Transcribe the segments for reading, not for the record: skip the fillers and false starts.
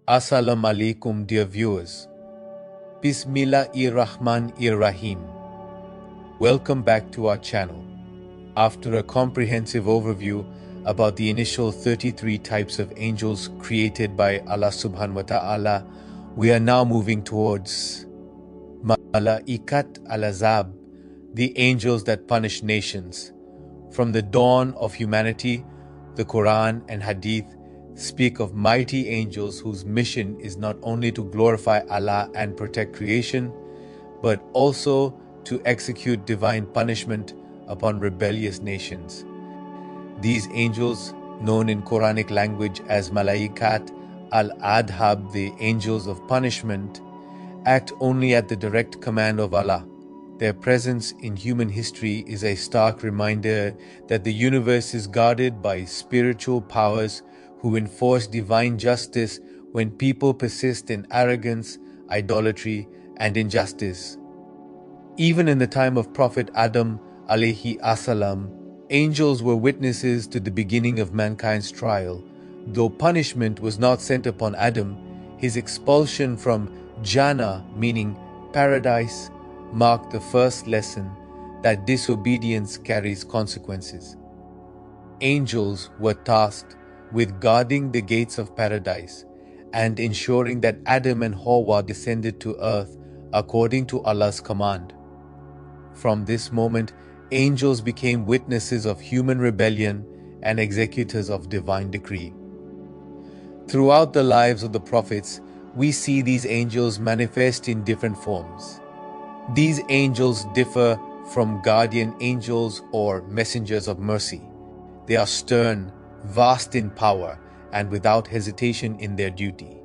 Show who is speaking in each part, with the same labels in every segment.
Speaker 1: Assalamu alaikum, dear viewers. Bismillahir-Rahmanir-Rahim. Welcome back to our channel. After a comprehensive overview about the initial 33 types of angels created by Allah subhanahu wa ta'ala, we are now moving towards Malā'ikat al-Azāb, the angels that punish nations. From the dawn of humanity, the Quran and Hadith speak of mighty angels whose mission is not only to glorify Allah and protect creation, but also to execute divine punishment upon rebellious nations. These angels, known in Quranic language as Malā'ikat al-Ādhab, the angels of punishment, act only at the direct command of Allah. Their presence in human history is a stark reminder that the universe is guarded by spiritual powers who enforce divine justice when people persist in arrogance, idolatry, and injustice. Even in the time of Prophet Adam alayhi assalam, angels were witnesses to the beginning of mankind's trial. Though punishment was not sent upon Adam, his expulsion from Jannah, meaning paradise, marked the first lesson that disobedience carries consequences. Angels were tasked with guarding the gates of paradise and ensuring that Adam and Hawa descended to earth according to Allah's command. From this moment, angels became witnesses of human rebellion and executors of divine decree. Throughout the lives of the prophets, we see these angels manifest in different forms. These angels differ from guardian angels or messengers of mercy. They are stern, vast in power, and without hesitation in their duty.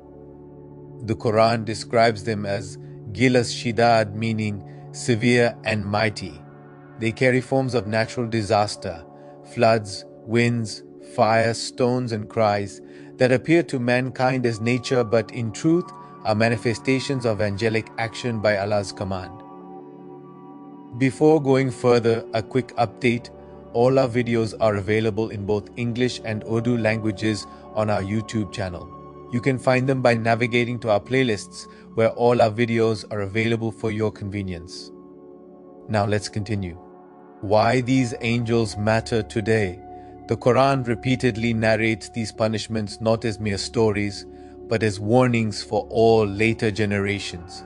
Speaker 1: The Quran describes them as Gilas Shidad, meaning severe and mighty. They carry forms of natural disaster, floods, winds, fire, stones, and cries that appear to mankind as nature, but in truth are manifestations of angelic action by Allah's command. Before going further, a quick update. All our videos are available in both English and Urdu languages on our YouTube channel. You can find them by navigating to our playlists, where all our videos are available for your convenience. Now let's continue. Why these angels matter today? The Quran repeatedly narrates these punishments not as mere stories, but as warnings for all later generations.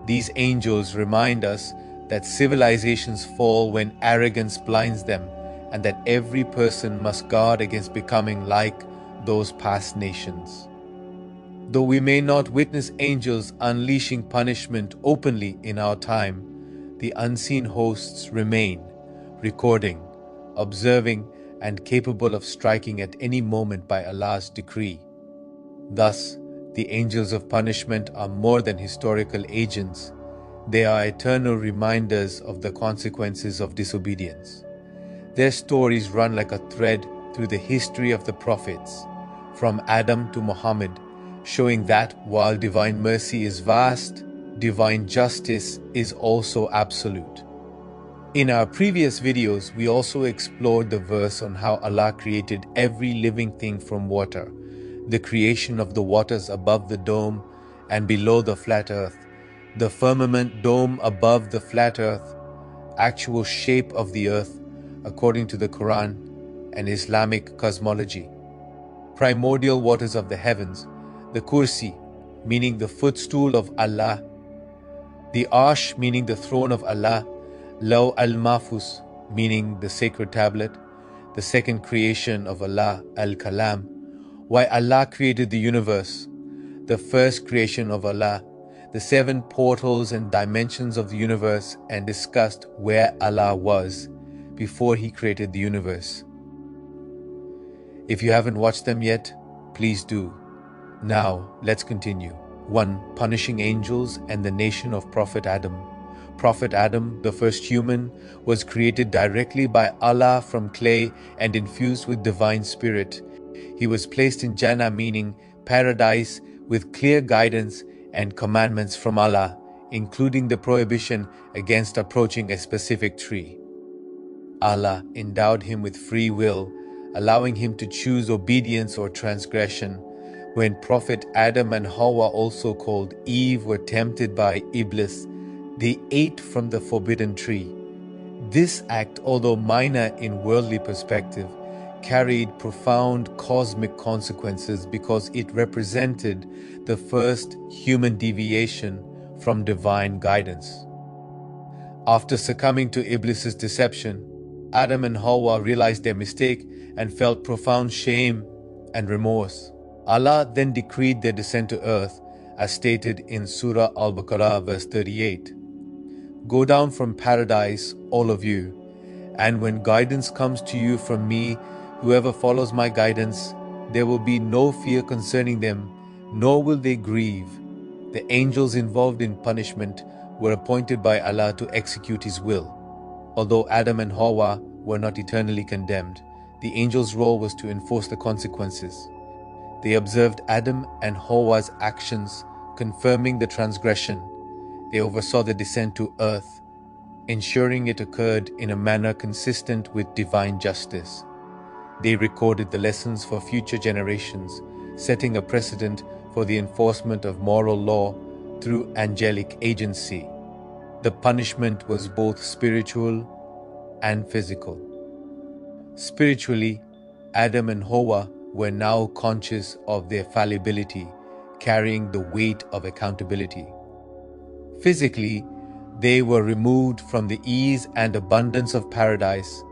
Speaker 1: These angels remind us that civilizations fall when arrogance blinds them, and that every person must guard against becoming like those past nations. Though we may not witness angels unleashing punishment openly in our time, the unseen hosts remain, recording, observing, and capable of striking at any moment by Allah's decree. Thus, the angels of punishment are more than historical agents. They are eternal reminders of the consequences of disobedience. Their stories run like a thread through the history of the prophets, from Adam to Muhammad, showing that while divine mercy is vast, divine justice is also absolute. In our previous videos, we also explored the verse on how Allah created every living thing from water, the creation of the waters above the dome and below the flat earth, the firmament dome above the flat earth, actual shape of the earth according to the Quran and Islamic cosmology, primordial waters of the heavens, the kursi, meaning the footstool of Allah, the arsh, meaning the throne of Allah, Law al-Mahfuz, meaning the sacred tablet, the second creation of Allah, al-Kalam, why Allah created the universe, the first creation of Allah, the 7 portals and dimensions of the universe, and discussed where Allah was before He created the universe. If you haven't watched them yet, please do. Now, let's continue. 1. Punishing angels and the nation of Prophet Adam. Prophet Adam, the first human, was created directly by Allah from clay and infused with divine spirit. He was placed in Jannah, meaning paradise, with clear guidance and commandments from Allah, including the prohibition against approaching a specific tree. Allah endowed him with free will, allowing him to choose obedience or transgression, When Prophet Adam and Hawa, also called Eve, were tempted by Iblis, they ate from the forbidden tree. This act, although minor in worldly perspective, carried profound cosmic consequences because it represented the first human deviation from divine guidance. After succumbing to Iblis's deception, Adam and Hawa realized their mistake and felt profound shame and remorse. Allah then decreed their descent to earth, as stated in Surah Al-Baqarah verse 38. Go down from paradise, all of you, and when guidance comes to you from me, whoever follows my guidance, there will be no fear concerning them, nor will they grieve. The angels involved in punishment were appointed by Allah to execute His will. Although Adam and Hawa were not eternally condemned, the angels' role was to enforce the consequences. They observed Adam and Hawa's actions, confirming the transgression. They oversaw the descent to earth, ensuring it occurred in a manner consistent with divine justice. They recorded the lessons for future generations, setting a precedent for the enforcement of moral law through angelic agency. The punishment was both spiritual and physical. Spiritually, Adam and Hawa were now conscious of their fallibility, carrying the weight of accountability. Physically, they were removed from the ease and abundance of paradise,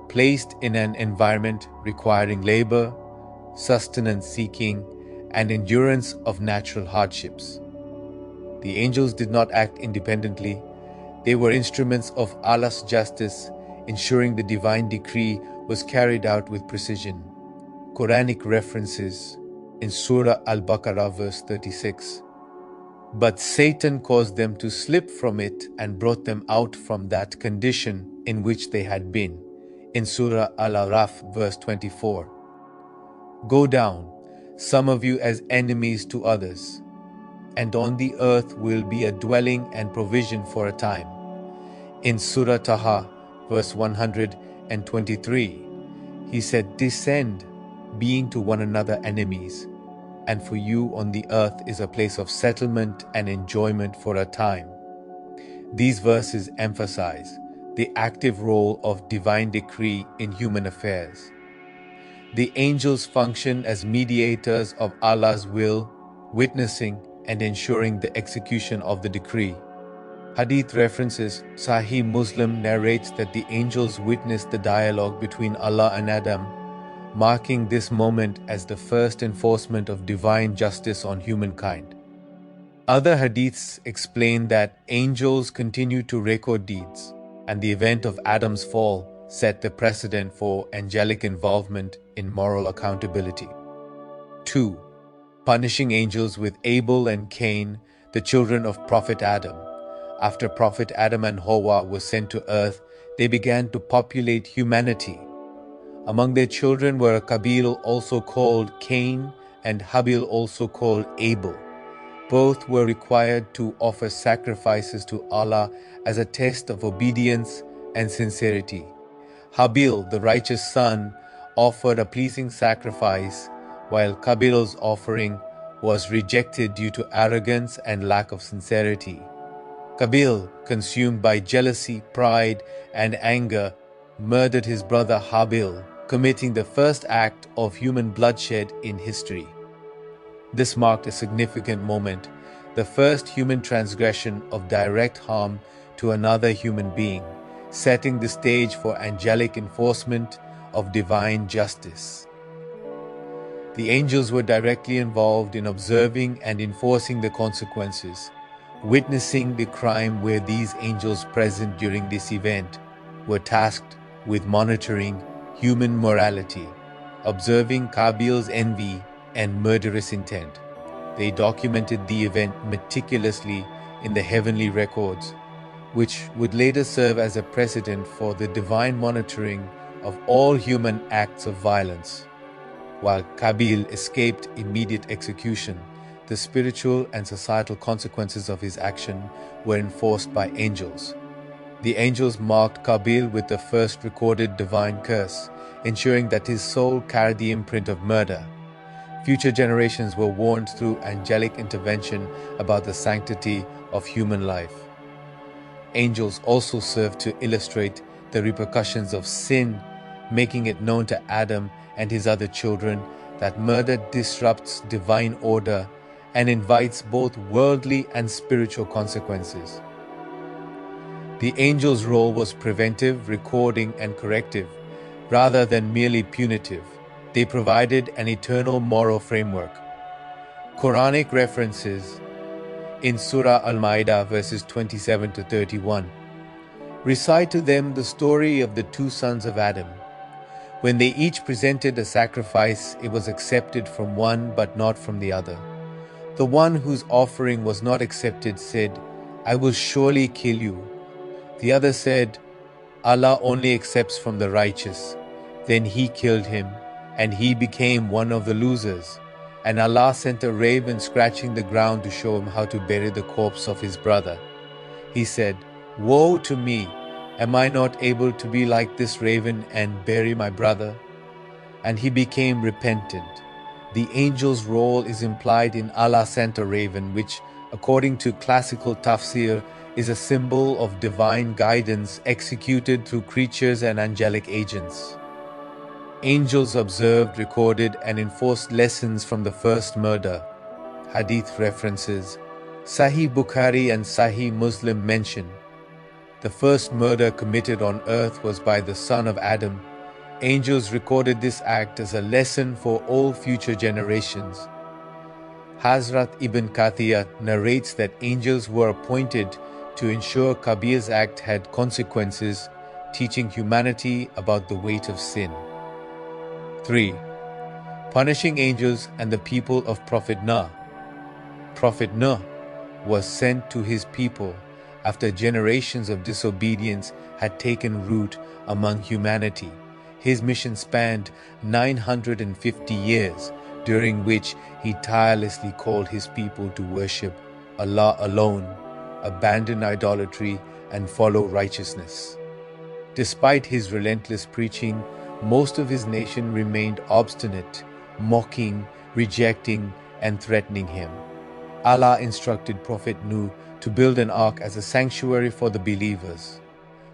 Speaker 1: placed in an environment requiring labor, sustenance seeking, and endurance of natural hardships. The angels did not act independently. They were instruments of Allah's justice, ensuring the divine decree was carried out with precision. Quranic references in Surah Al-Baqarah verse 36. But Satan caused them to slip from it and brought them out from that condition in which they had been, in Surah Al-Araf verse 24. Go down, some of you as enemies to others, and on the earth will be a dwelling and provision for a time. In Surah Taha verse 123, He said, descend, being to one another enemies, and for you on the earth is a place of settlement and enjoyment for a time. These verses emphasize the active role of divine decree in human affairs. The angels function as mediators of Allah's will, witnessing and ensuring the execution of the decree. Hadith references Sahih Muslim narrates that the angels witnessed the dialogue between Allah and Adam, marking this moment as the first enforcement of divine justice on humankind. Other hadiths explain that angels continue to record deeds, and the event of Adam's fall set the precedent for angelic involvement in moral accountability. 2. Punishing angels with Abel and Cain, the children of Prophet Adam. After Prophet Adam and Hawa were sent to earth, they began to populate humanity. Among their children were Qabil, also called Cain, and Habil, also called Abel. Both were required to offer sacrifices to Allah as a test of obedience and sincerity. Habil, the righteous son, offered a pleasing sacrifice, while Qabil's offering was rejected due to arrogance and lack of sincerity. Qabil, consumed by jealousy, pride, and anger, murdered his brother Habil, committing the first act of human bloodshed in history. This marked a significant moment, the first human transgression of direct harm to another human being, setting the stage for angelic enforcement of divine justice. The angels were directly involved in observing and enforcing the consequences, witnessing the crime, where these angels present during this event were tasked with monitoring human morality, observing Qabil's envy and murderous intent. They documented the event meticulously in the heavenly records, which would later serve as a precedent for the divine monitoring of all human acts of violence. While Qabil escaped immediate execution, the spiritual and societal consequences of his action were enforced by angels. The angels marked Qabil with the first recorded divine curse, ensuring that his soul carried the imprint of murder. Future generations were warned through angelic intervention about the sanctity of human life. Angels also served to illustrate the repercussions of sin, making it known to Adam and his other children that murder disrupts divine order and invites both worldly and spiritual consequences. The angels' role was preventive, recording, and corrective, rather than merely punitive. They provided an eternal moral framework. Quranic references in Surah Al-Ma'idah verses 27 to 31 recite to them the story of the two sons of Adam. When they each presented a sacrifice, it was accepted from one but not from the other. The one whose offering was not accepted said, "I will surely kill you." The other said, "Allah only accepts from the righteous." Then he killed him, and he became one of the losers. And Allah sent a raven scratching the ground to show him how to bury the corpse of his brother. He said, "Woe to me! Am I not able to be like this raven and bury my brother?" And he became repentant. The angel's role is implied in Allah sent a raven, which, according to classical tafsir, is a symbol of divine guidance executed through creatures and angelic agents. Angels observed, recorded, and enforced lessons from the first murder. Hadith references. Sahih Bukhari and Sahih Muslim mention, the first murder committed on earth was by the son of Adam. Angels recorded this act as a lesson for all future generations. Hazrat Ibn Kathir narrates that angels were appointed to ensure Kabir's act had consequences, teaching humanity about the weight of sin. 3. Punishing angels and the people of Prophet Nuh. Prophet Nuh was sent to his people after generations of disobedience had taken root among humanity. His mission spanned 950 years, during which he tirelessly called his people to worship Allah alone, abandon idolatry, and follow righteousness. Despite his relentless preaching, most of his nation remained obstinate, mocking, rejecting, and threatening him. Allah instructed Prophet Nuh to build an ark as a sanctuary for the believers.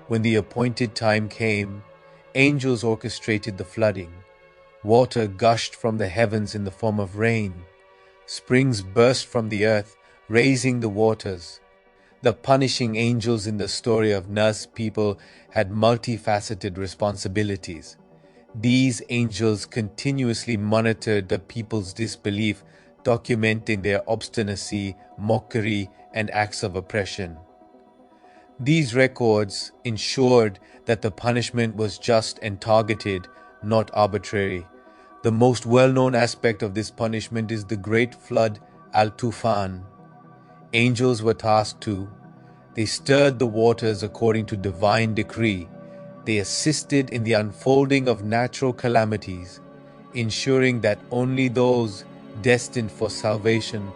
Speaker 1: When the appointed time came, angels orchestrated the flooding. Water gushed from the heavens in the form of rain. Springs burst from the earth, raising the waters. The punishing angels in the story of Nuh's people had multifaceted responsibilities. These angels continuously monitored the people's disbelief, documenting their obstinacy, mockery, and acts of oppression. These records ensured that the punishment was just and targeted, not arbitrary. The most well-known aspect of this punishment is the great flood Al-Tufan. Angels were tasked to. They stirred the waters according to divine decree. They assisted in the unfolding of natural calamities, ensuring that only those destined for salvation,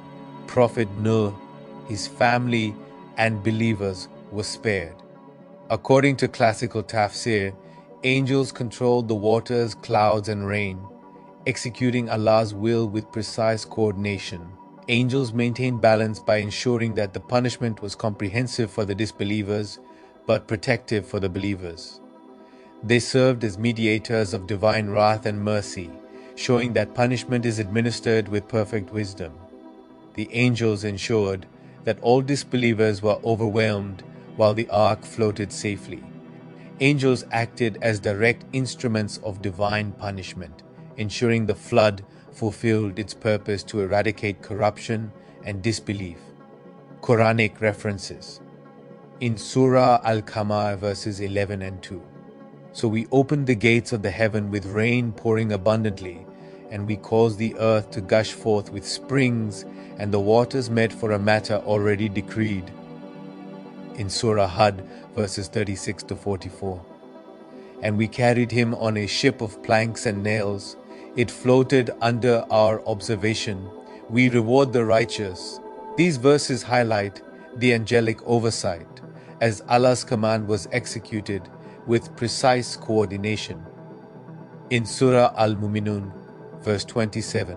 Speaker 1: Prophet Nuh, his family, and believers were spared. According to classical tafsir, angels controlled the waters, clouds, and rain, executing Allah's will with precise coordination. Angels maintained balance by ensuring that the punishment was comprehensive for the disbelievers, but protective for the believers. They served as mediators of divine wrath and mercy, showing that punishment is administered with perfect wisdom. The angels ensured that all disbelievers were overwhelmed while the ark floated safely. Angels acted as direct instruments of divine punishment, ensuring the flood fulfilled its purpose to eradicate corruption and disbelief. Quranic references. In Surah Al-Qamar verses 11 and 2. So we opened the gates of the heaven with rain pouring abundantly, and we caused the earth to gush forth with springs, and the waters met for a matter already decreed. In Surah Al-Hajj verses 36 to 44. And we carried him on a ship of planks and nails. It floated under our observation. We reward the righteous. These verses highlight the angelic oversight, as Allah's command was executed with precise coordination. In Surah Al-Mu'minun, verse 27,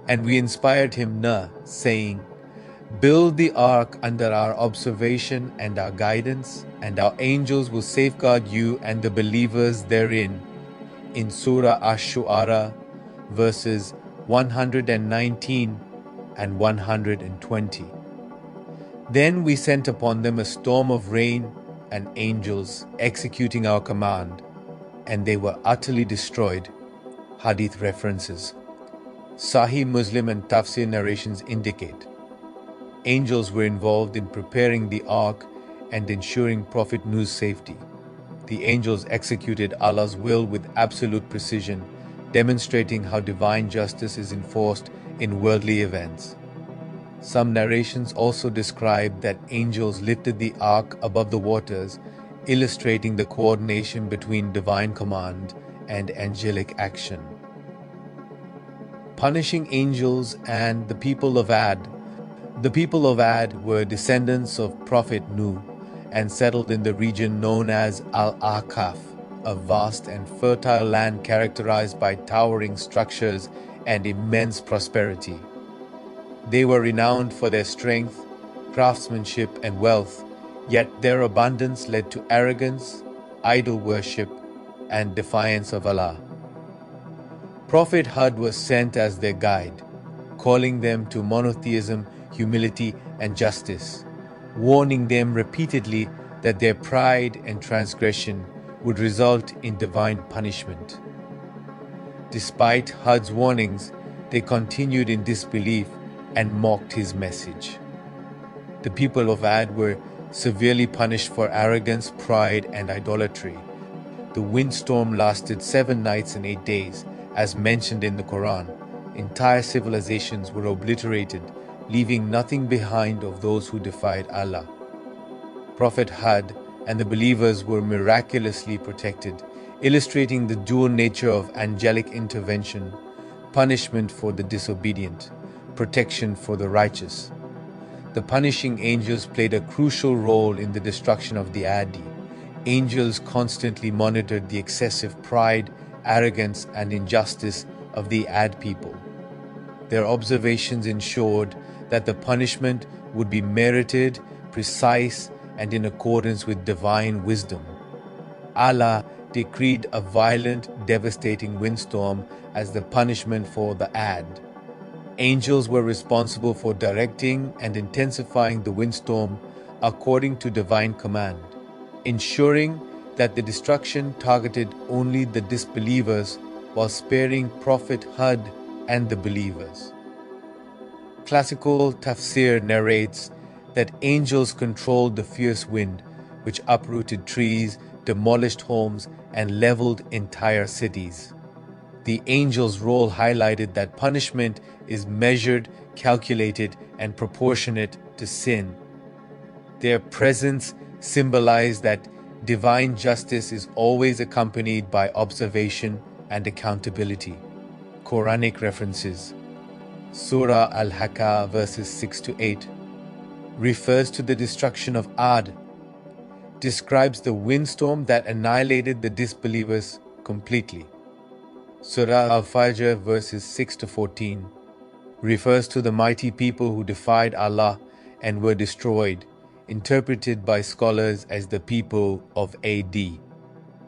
Speaker 1: And we inspired him, saying, "Build the ark under our observation and our guidance, and our angels will safeguard you and the believers therein." In Surah Ash-Shu'ara, verses 119 and 120. Then we sent upon them a storm of rain and angels executing our command, and they were utterly destroyed. Hadith references. Sahih Muslim and Tafsir narrations indicate angels were involved in preparing the ark and ensuring Prophet Nuh's safety. The angels executed Allah's will with absolute precision, demonstrating how divine justice is enforced in worldly events. Some narrations also describe that angels lifted the ark above the waters, illustrating the coordination between divine command and angelic action. Punishing angels and the people of Ad. The people of Ad were descendants of Prophet Nuh and settled in the region known as Al-Ahqaf, a vast and fertile land characterized by towering structures and immense prosperity. They were renowned for their strength, craftsmanship, and wealth, yet their abundance led to arrogance, idol worship, and defiance of Allah. Prophet Hud was sent as their guide, calling them to monotheism, humility, and justice, warning them repeatedly that their pride and transgression would result in divine punishment. Despite Hud's warnings, they continued in disbelief and mocked his message. The people of Ad were severely punished for arrogance, pride, and idolatry. The windstorm lasted 7 nights and 8 days, as mentioned in the Quran. Entire civilizations were obliterated, leaving nothing behind of those who defied Allah. Prophet Hud and the believers were miraculously protected, illustrating the dual nature of angelic intervention, punishment for the disobedient, protection for the righteous. The punishing angels played a crucial role in the destruction of the Adi. Angels constantly monitored the excessive pride, arrogance, and injustice of the Ad people. Their observations ensured that the punishment would be merited, precise, and in accordance with divine wisdom. Allah decreed a violent, devastating windstorm as the punishment for the Ad. Angels were responsible for directing and intensifying the windstorm according to divine command, ensuring that the destruction targeted only the disbelievers while sparing Prophet Hud and the believers. Classical tafsir narrates that angels controlled the fierce wind, which uprooted trees, demolished homes, and leveled entire cities. The angels' role highlighted that punishment is measured, calculated, and proportionate to sin. Their presence symbolized that divine justice is always accompanied by observation and accountability. Quranic references. Surah Al-Hajj verses 6 to 8 refers to the destruction of Ad, describes the windstorm that annihilated the disbelievers completely. Surah Al-Fajr verses 6 to 14 refers to the mighty people who defied Allah and were destroyed, interpreted by scholars as the people of Ad.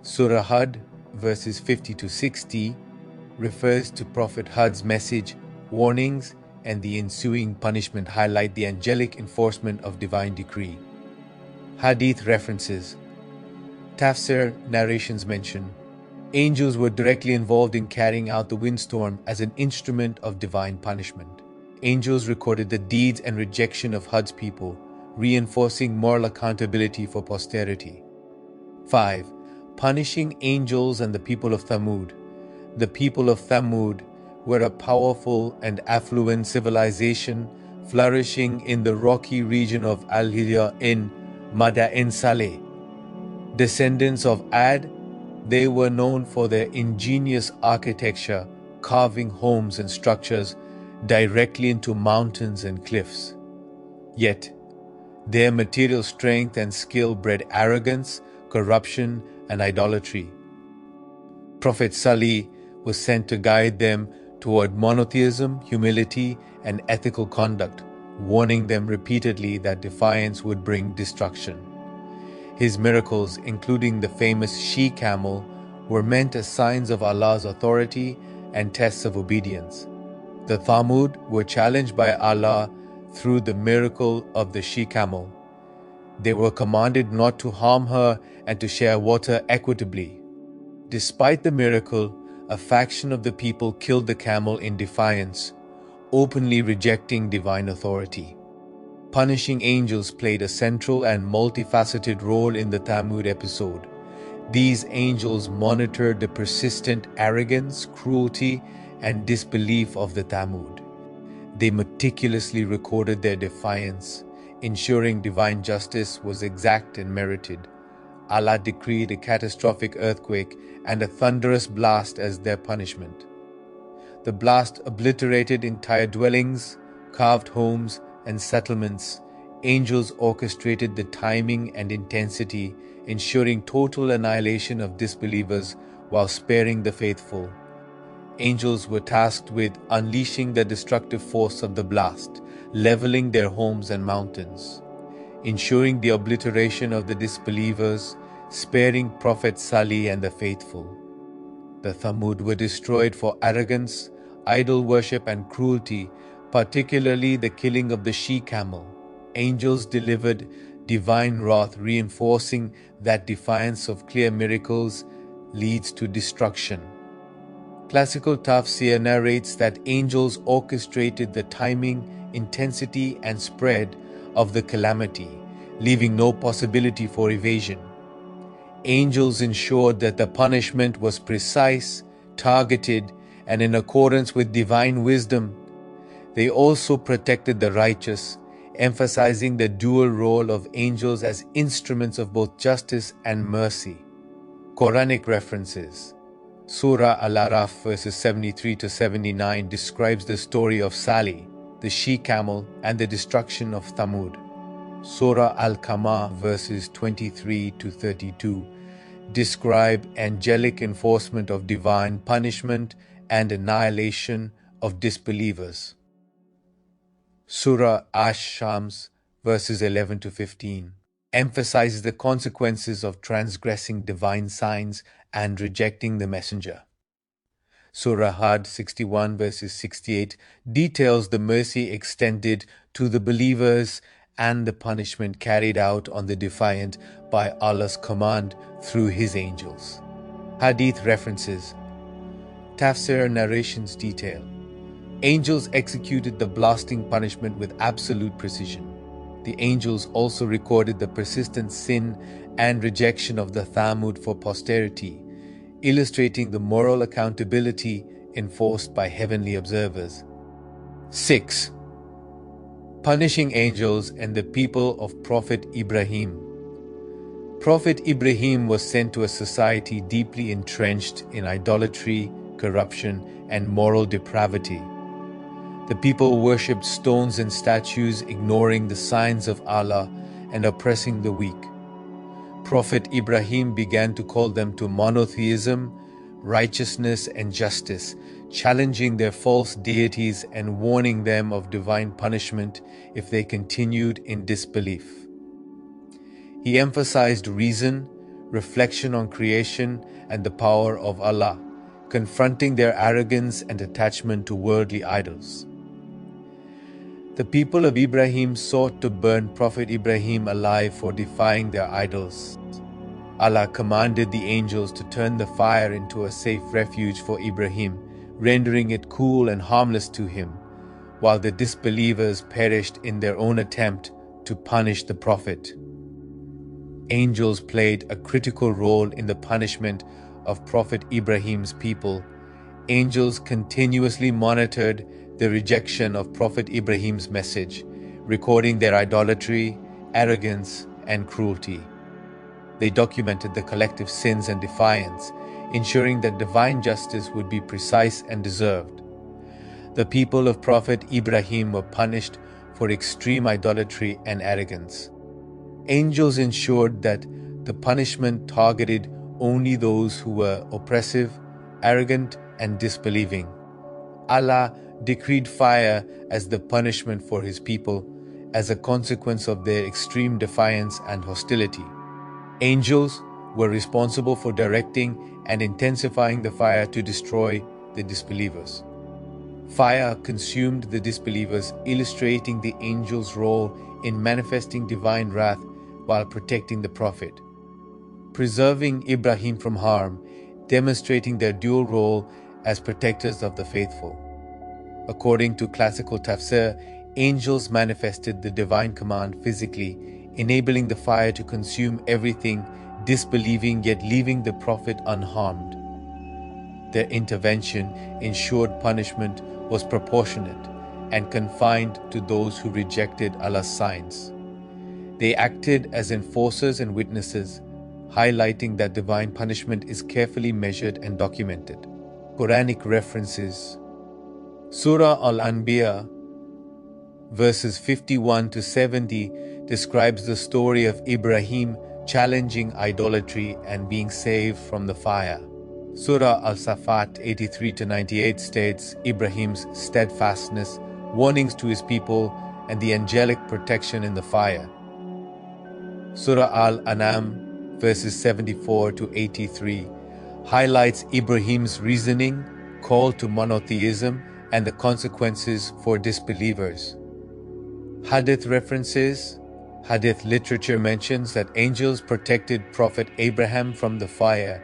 Speaker 1: Surah Hud verses 50 to 60 refers to Prophet Hud's message, warnings, and the ensuing punishment highlight the angelic enforcement of divine decree. Hadith references. Tafsir narrations mention angels were directly involved in carrying out the windstorm as an instrument of divine punishment. Angels recorded the deeds and rejection of Hud's people, reinforcing moral accountability for posterity. 5. Punishing angels and the people of Thamud. The people of Thamud were a powerful and affluent civilization flourishing in the rocky region of Al-Hijr in Madain Saleh. Descendants of Ad, they were known for their ingenious architecture, carving homes and structures directly into mountains and cliffs. Yet, their material strength and skill bred arrogance, corruption, and idolatry. Prophet Salih was sent to guide them toward monotheism, humility, and ethical conduct, warning them repeatedly that defiance would bring destruction. His miracles, including the famous she-camel, were meant as signs of Allah's authority and tests of obedience. The Thamud were challenged by Allah through the miracle of the she-camel. They were commanded not to harm her and to share water equitably. Despite the miracle, a faction of the people killed the camel in defiance, openly rejecting divine authority. Punishing angels played a central and multifaceted role in the Thamud episode. These angels monitored the persistent arrogance, cruelty, and disbelief of the Thamud. They meticulously recorded their defiance, ensuring divine justice was exact and merited. Allah decreed a catastrophic earthquake and a thunderous blast as their punishment. The blast obliterated entire dwellings, carved homes, and settlements. Angels orchestrated the timing and intensity, ensuring total annihilation of disbelievers while sparing the faithful. Angels were tasked with unleashing the destructive force of the blast, leveling their homes and mountains, ensuring the obliteration of the disbelievers, sparing Prophet Salih and the faithful. The Thamud were destroyed for arrogance, idol worship, and cruelty, particularly the killing of the she-camel. Angels delivered divine wrath, reinforcing that defiance of clear miracles leads to destruction. Classical tafsir narrates that angels orchestrated the timing, intensity, and spread of the calamity, leaving no possibility for evasion. Angels ensured that the punishment was precise, targeted, and in accordance with divine wisdom. They also protected the righteous, emphasizing the dual role of angels as instruments of both justice and mercy. Quranic references. Surah Al-Araf verses 73 to 79 describes the story of Salih, the she-camel, and the destruction of Thamud. Surah Al-Qamar verses 23 to 32 describe angelic enforcement of divine punishment and annihilation of disbelievers. Surah Ash-Shams verses 11 to 15 emphasizes the consequences of transgressing divine signs and rejecting the messenger. Surah Al-Hajj 61 verses 68 details the mercy extended to the believers and the punishment carried out on the defiant by Allah's command through His angels. Hadith references. Tafsir narrations detail. Angels executed the blasting punishment with absolute precision. The angels also recorded the persistent sin and rejection of the Thamud for posterity, illustrating the moral accountability enforced by heavenly observers. 6. Punishing angels and the people of Prophet Ibrahim. Prophet Ibrahim was sent to a society deeply entrenched in idolatry, corruption, and moral depravity. The people worshipped stones and statues, ignoring the signs of Allah and oppressing the weak. Prophet Ibrahim began to call them to monotheism, righteousness, and justice, challenging their false deities and warning them of divine punishment if they continued in disbelief. He emphasized reason, reflection on creation, and the power of Allah, confronting their arrogance and attachment to worldly idols. The people of Ibrahim sought to burn Prophet Ibrahim alive for defying their idols. Allah commanded the angels to turn the fire into a safe refuge for Ibrahim, rendering it cool and harmless to him, while the disbelievers perished in their own attempt to punish the Prophet. Angels played a critical role in the punishment of Prophet Ibrahim's people. Angels continuously monitored the rejection of Prophet Ibrahim's message, recording their idolatry, arrogance, and cruelty. They documented the collective sins and defiance, ensuring that divine justice would be precise and deserved. The people of Prophet Ibrahim were punished for extreme idolatry and arrogance. Angels ensured that the punishment targeted only those who were oppressive, arrogant, and disbelieving. Allah decreed fire as the punishment for His people as a consequence of their extreme defiance and hostility. Angels were responsible for directing and intensifying the fire to destroy the disbelievers. Fire consumed the disbelievers, illustrating the angels' role in manifesting divine wrath while protecting the Prophet. Preserving Ibrahim from harm, demonstrating their dual role as protectors of the faithful. According to classical tafsir, angels manifested the divine command physically, enabling the fire to consume everything disbelieving yet leaving the Prophet unharmed. Their intervention ensured punishment was proportionate and confined to those who rejected Allah's signs. They acted as enforcers and witnesses, highlighting that divine punishment is carefully measured and documented. Quranic references: Surah Al-Anbiya, verses 51 to 70, describes the story of Ibrahim challenging idolatry and being saved from the fire. Surah Al-Safat 83 to 98 states Ibrahim's steadfastness, warnings to his people, and the angelic protection in the fire. Surah Al-An'am, verses 74 to 83, highlights Ibrahim's reasoning, call to monotheism, and the consequences for disbelievers. Hadith references: Hadith literature mentions that angels protected Prophet Abraham from the fire,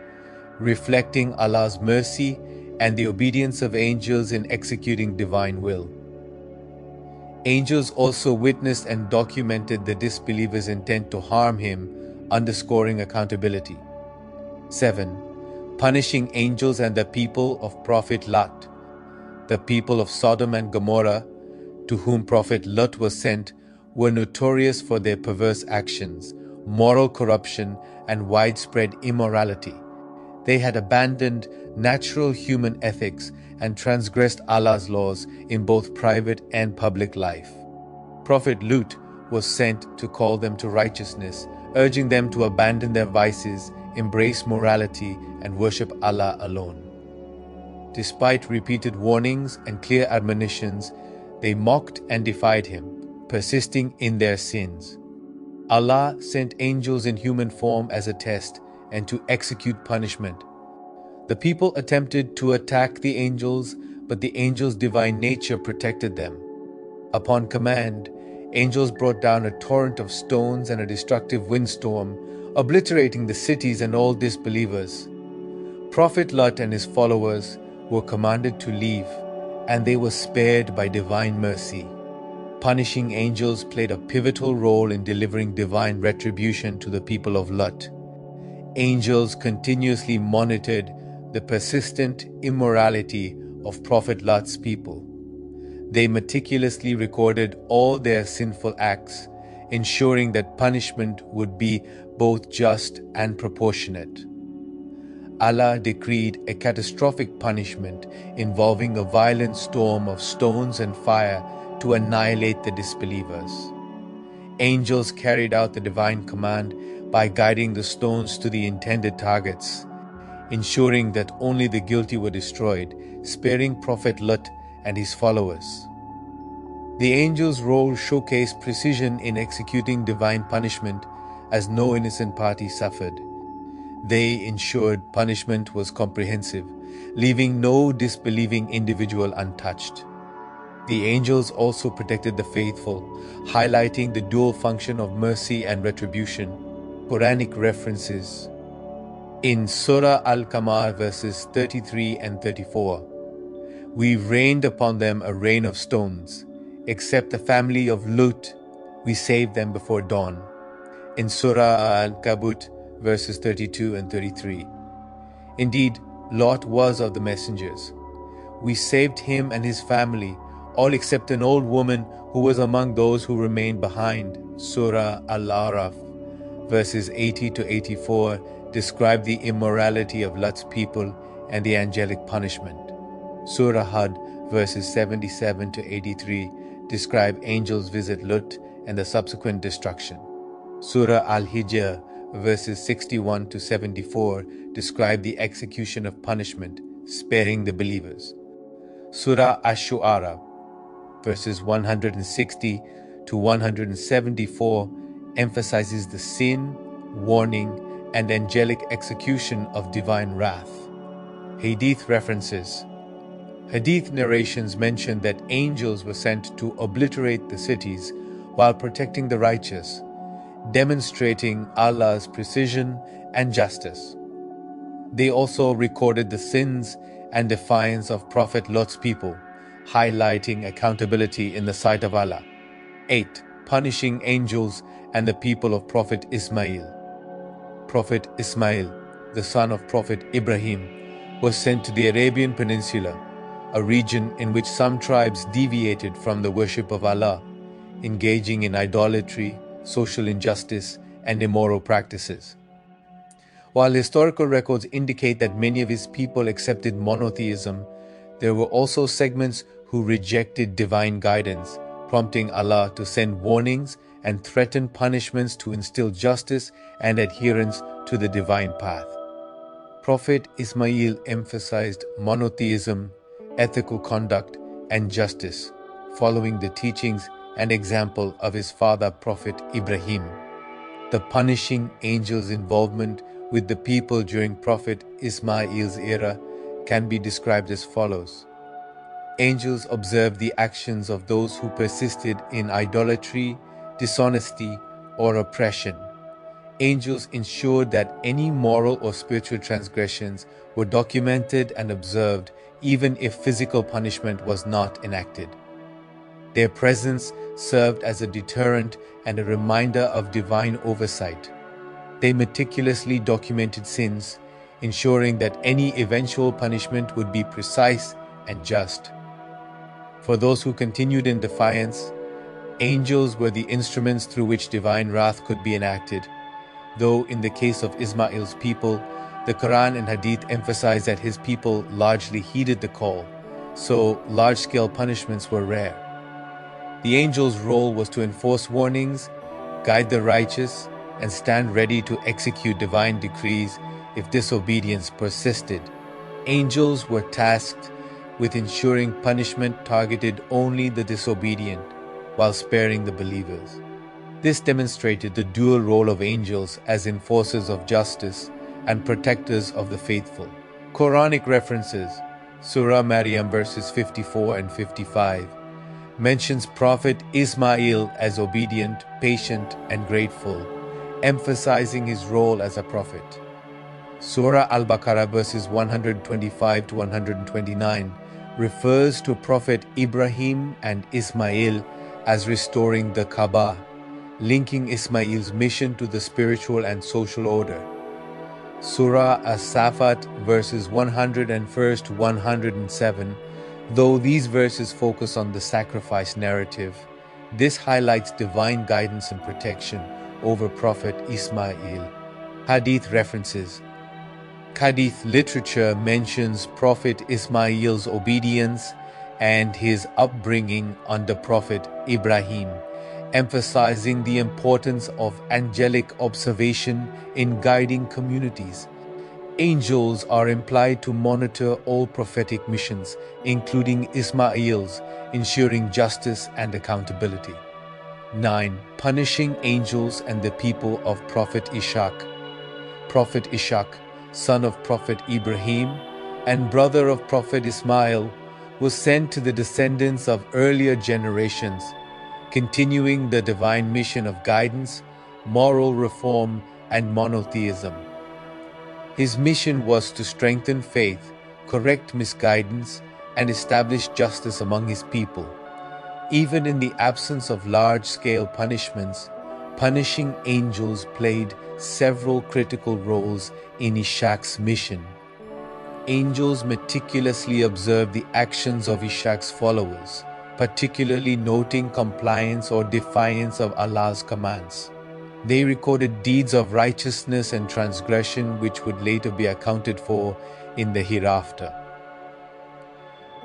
Speaker 1: reflecting Allah's mercy and the obedience of angels in executing divine will. Angels also witnessed and documented the disbelievers' intent to harm him, underscoring accountability. 7. Punishing angels and the people of Prophet Lot. The people of Sodom and Gomorrah, to whom Prophet Lot was sent, were notorious for their perverse actions, moral corruption, and widespread immorality. They had abandoned natural human ethics and transgressed Allah's laws in both private and public life. Prophet Lut was sent to call them to righteousness, urging them to abandon their vices, embrace morality, and worship Allah alone. Despite repeated warnings and clear admonitions, they mocked and defied him, persisting in their sins. Allah sent angels in human form as a test and to execute punishment. The people attempted to attack the angels, but the angels' divine nature protected them. Upon command, angels brought down a torrent of stones and a destructive windstorm, obliterating the cities and all disbelievers. Prophet Lot and his followers were commanded to leave, and they were spared by divine mercy. Punishing angels played a pivotal role in delivering divine retribution to the people of Lot. Angels continuously monitored the persistent immorality of Prophet Lot's people. They meticulously recorded all their sinful acts, ensuring that punishment would be both just and proportionate. Allah decreed a catastrophic punishment involving a violent storm of stones and fire to annihilate the disbelievers. Angels carried out the divine command by guiding the stones to the intended targets, ensuring that only the guilty were destroyed, sparing Prophet Lot and his followers. The angels' role showcased precision in executing divine punishment, as no innocent party suffered. They ensured punishment was comprehensive, leaving no disbelieving individual untouched. The angels also protected the faithful, highlighting the dual function of mercy and retribution. Quranic references: in Surah Al-Qamar verses 33 and 34, we rained upon them a rain of stones, except the family of Lut, we saved them before dawn. In Surah Al-Ankabut verses 32 and 33, indeed, Lot was of the messengers. We saved him and his family, all except an old woman who was among those who remained behind. Surah Al-A'raf verses 80 to 84 describe the immorality of Lot's people and the angelic punishment. Surah Hajj verses 77 to 83 describe angels visit Lut and the subsequent destruction. Surah Al-Hajj verses 61 to 74 describe the execution of punishment, sparing the believers. Surah Ash-Shu'ara, verses 160 to 174, emphasizes the sin, warning, and angelic execution of divine wrath. Hadith references. Hadith narrations mention that angels were sent to obliterate the cities while protecting the righteous, demonstrating Allah's precision and justice. They also recorded the sins and defiance of Prophet Lot's people, highlighting accountability in the sight of Allah. 8. Punishing angels and the people of Prophet Ismail. Prophet Ismail, the son of Prophet Ibrahim, was sent to the Arabian Peninsula, a region in which some tribes deviated from the worship of Allah, engaging in idolatry, social injustice, and immoral practices. While historical records indicate that many of his people accepted monotheism, there were also segments who rejected divine guidance, prompting Allah to send warnings and threaten punishments to instill justice and adherence to the divine path. Prophet Ismail emphasized monotheism, ethical conduct, and justice, following the teachings and example of his father Prophet Ibrahim. The punishing angels' involvement with the people during Prophet Ismail's era can be described as follows. Angels observed the actions of those who persisted in idolatry, dishonesty, or oppression. Angels ensured that any moral or spiritual transgressions were documented and observed, even if physical punishment was not enacted. Their presence served as a deterrent and a reminder of divine oversight. They meticulously documented sins, ensuring that any eventual punishment would be precise and just. For those who continued in defiance, angels were the instruments through which divine wrath could be enacted. Though in the case of Ismail's people, the Quran and Hadith emphasize that his people largely heeded the call, so large-scale punishments were rare. The angel's role was to enforce warnings, guide the righteous, and stand ready to execute divine decrees if disobedience persisted. Angels were tasked with ensuring punishment targeted only the disobedient while sparing the believers. This demonstrated the dual role of angels as enforcers of justice and protectors of the faithful. Quranic references. Surah Maryam verses 54 and 55 mentions Prophet Ismail as obedient, patient, and grateful, emphasizing his role as a prophet. Surah Al-Baqarah verses 125 to 129 refers to Prophet Ibrahim and Ismail as restoring the Kaaba, linking Ismail's mission to the spiritual and social order. Surah As-Safat verses 101 to 107. Though these verses focus on the sacrifice narrative, this highlights divine guidance and protection over Prophet Ismail. Hadith references. Hadith literature mentions Prophet Ismail's obedience and his upbringing under Prophet Ibrahim, emphasizing the importance of angelic observation in guiding communities. Angels are implied to monitor all prophetic missions, including Ismail's, ensuring justice and accountability. 9. Punishing angels and the people of Prophet Ishaq. Prophet Ishaq, son of Prophet Ibrahim and brother of Prophet Ismail, was sent to the descendants of earlier generations, continuing the divine mission of guidance, moral reform, and monotheism. His mission was to strengthen faith, correct misguidance, and establish justice among his people. Even in the absence of large-scale punishments, punishing angels played several critical roles in Ishaq's mission. Angels meticulously observed the actions of Ishaq's followers, particularly noting compliance or defiance of Allah's commands. They recorded deeds of righteousness and transgression which would later be accounted for in the hereafter.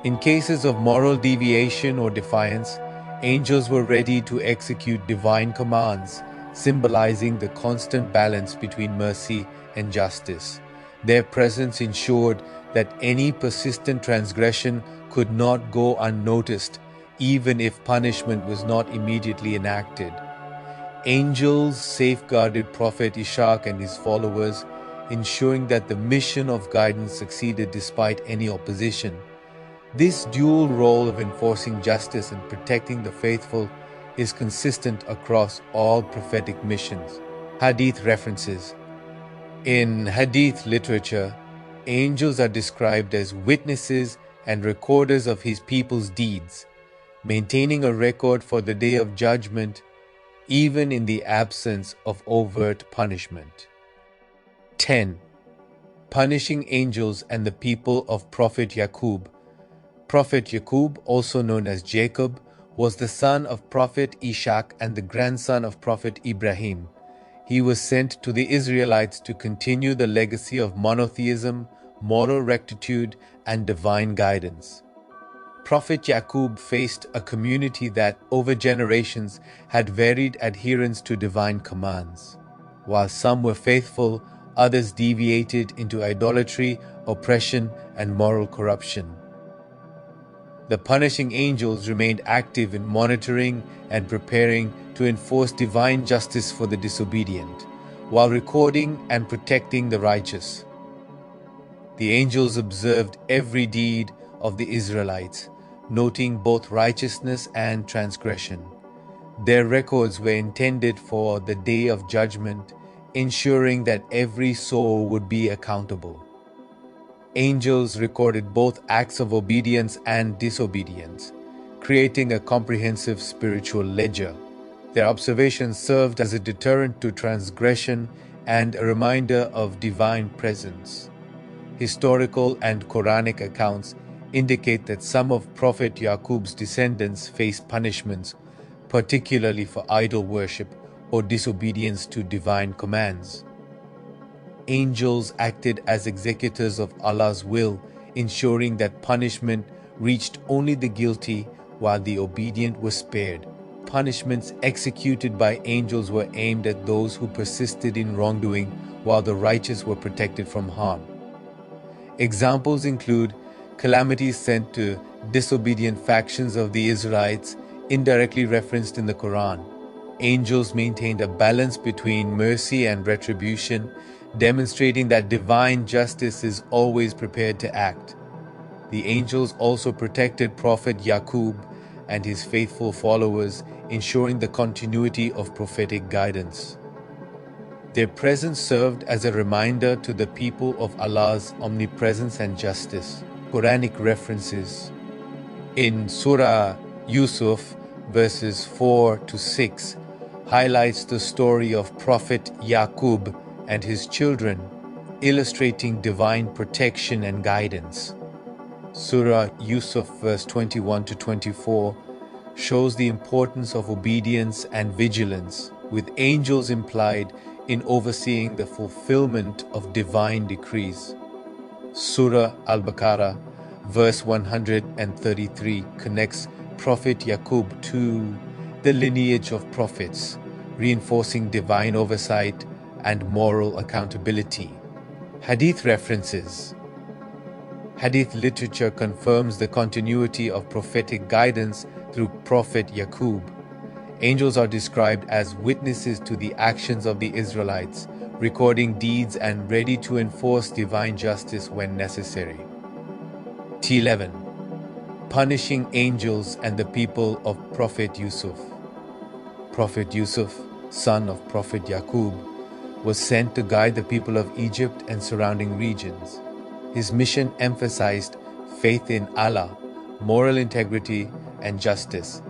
Speaker 1: In cases of moral deviation or defiance, angels were ready to execute divine commands, symbolizing the constant balance between mercy and justice. Their presence ensured that any persistent transgression could not go unnoticed even if punishment was not immediately enacted. Angels safeguarded Prophet Ishaq and his followers, ensuring that the mission of guidance succeeded despite any opposition. This dual role of enforcing justice and protecting the faithful is consistent across all prophetic missions. Hadith references. In Hadith literature, angels are described as witnesses and recorders of his people's deeds, maintaining a record for the day of judgment, even in the absence of overt punishment. 10. Punishing angels and the people of Prophet Yaqub. Prophet Yaqub, also known as Jacob, was the son of Prophet Ishaq and the grandson of Prophet Ibrahim. He was sent to the Israelites to continue the legacy of monotheism, moral rectitude, and divine guidance. Prophet Yaqub faced a community that, over generations, had varied adherence to divine commands. While some were faithful, others deviated into idolatry, oppression, and moral corruption. The punishing angels remained active in monitoring and preparing to enforce divine justice for the disobedient, while recording and protecting the righteous. The angels observed every deed of the Israelites, noting both righteousness and transgression. Their records were intended for the day of judgment, ensuring that every soul would be accountable. Angels recorded both acts of obedience and disobedience, creating a comprehensive spiritual ledger. Their observations served as a deterrent to transgression and a reminder of divine presence. Historical and Quranic accounts indicate that some of Prophet Yaqub's descendants faced punishments, particularly for idol worship or disobedience to divine commands. Angels acted as executors of Allah's will, ensuring that punishment reached only the guilty while the obedient were spared. Punishments executed by angels were aimed at those who persisted in wrongdoing, while the righteous were protected from harm. Examples include calamities sent to disobedient factions of the Israelites, indirectly referenced in the Quran. Angels maintained a balance between mercy and retribution, demonstrating that divine justice is always prepared to act. The angels also protected Prophet Yaqub and his faithful followers, ensuring the continuity of prophetic guidance. Their presence served as a reminder to the people of Allah's omnipresence and justice. Quranic references. In Surah Yusuf, verses 4 to 6, highlights the story of Prophet Yaqub and his children, illustrating divine protection and guidance. Surah Yusuf, verse 21 to 24, shows the importance of obedience and vigilance, with angels implied in overseeing the fulfillment of divine decrees. Surah Al-Baqarah, verse 133, connects Prophet Yaqub to the lineage of prophets, reinforcing divine oversight and moral accountability. Hadith references. Hadith literature confirms the continuity of prophetic guidance through Prophet Yaqub. Angels are described as witnesses to the actions of the Israelites, recording deeds and ready to enforce divine justice when necessary. T11. Punishing angels and the people of Prophet Yusuf. Prophet Yusuf, son of Prophet Yaqub, was sent to guide the people of Egypt and surrounding regions. His mission emphasized faith in Allah, moral integrity, and justice,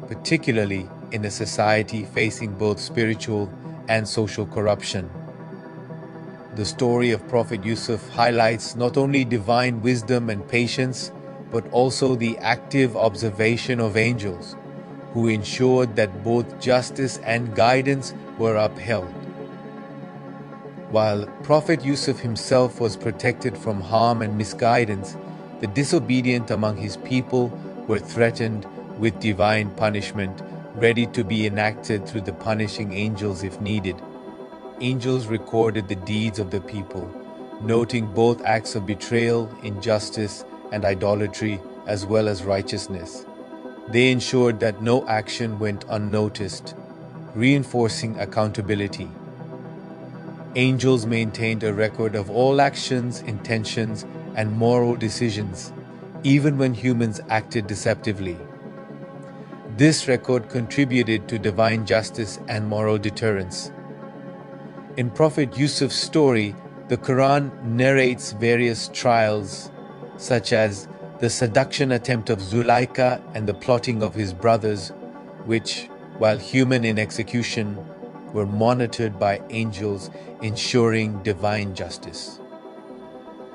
Speaker 1: particularly in a society facing both spiritual and social corruption. The story of Prophet Yusuf highlights not only divine wisdom and patience, but also the active observation of angels, who ensured that both justice and guidance were upheld. While Prophet Yusuf himself was protected from harm and misguidance, the disobedient among his people were threatened with divine punishment, ready to be enacted through the punishing angels if needed. Angels recorded the deeds of the people, noting both acts of betrayal, injustice, and idolatry, as well as righteousness. They ensured that no action went unnoticed, reinforcing accountability. Angels maintained a record of all actions, intentions, and moral decisions, even when humans acted deceptively. This record contributed to divine justice and moral deterrence. In Prophet Yusuf's story, the Quran narrates various trials, such as the seduction attempt of Zulaika and the plotting of his brothers, which, while human in execution, were monitored by angels, ensuring divine justice.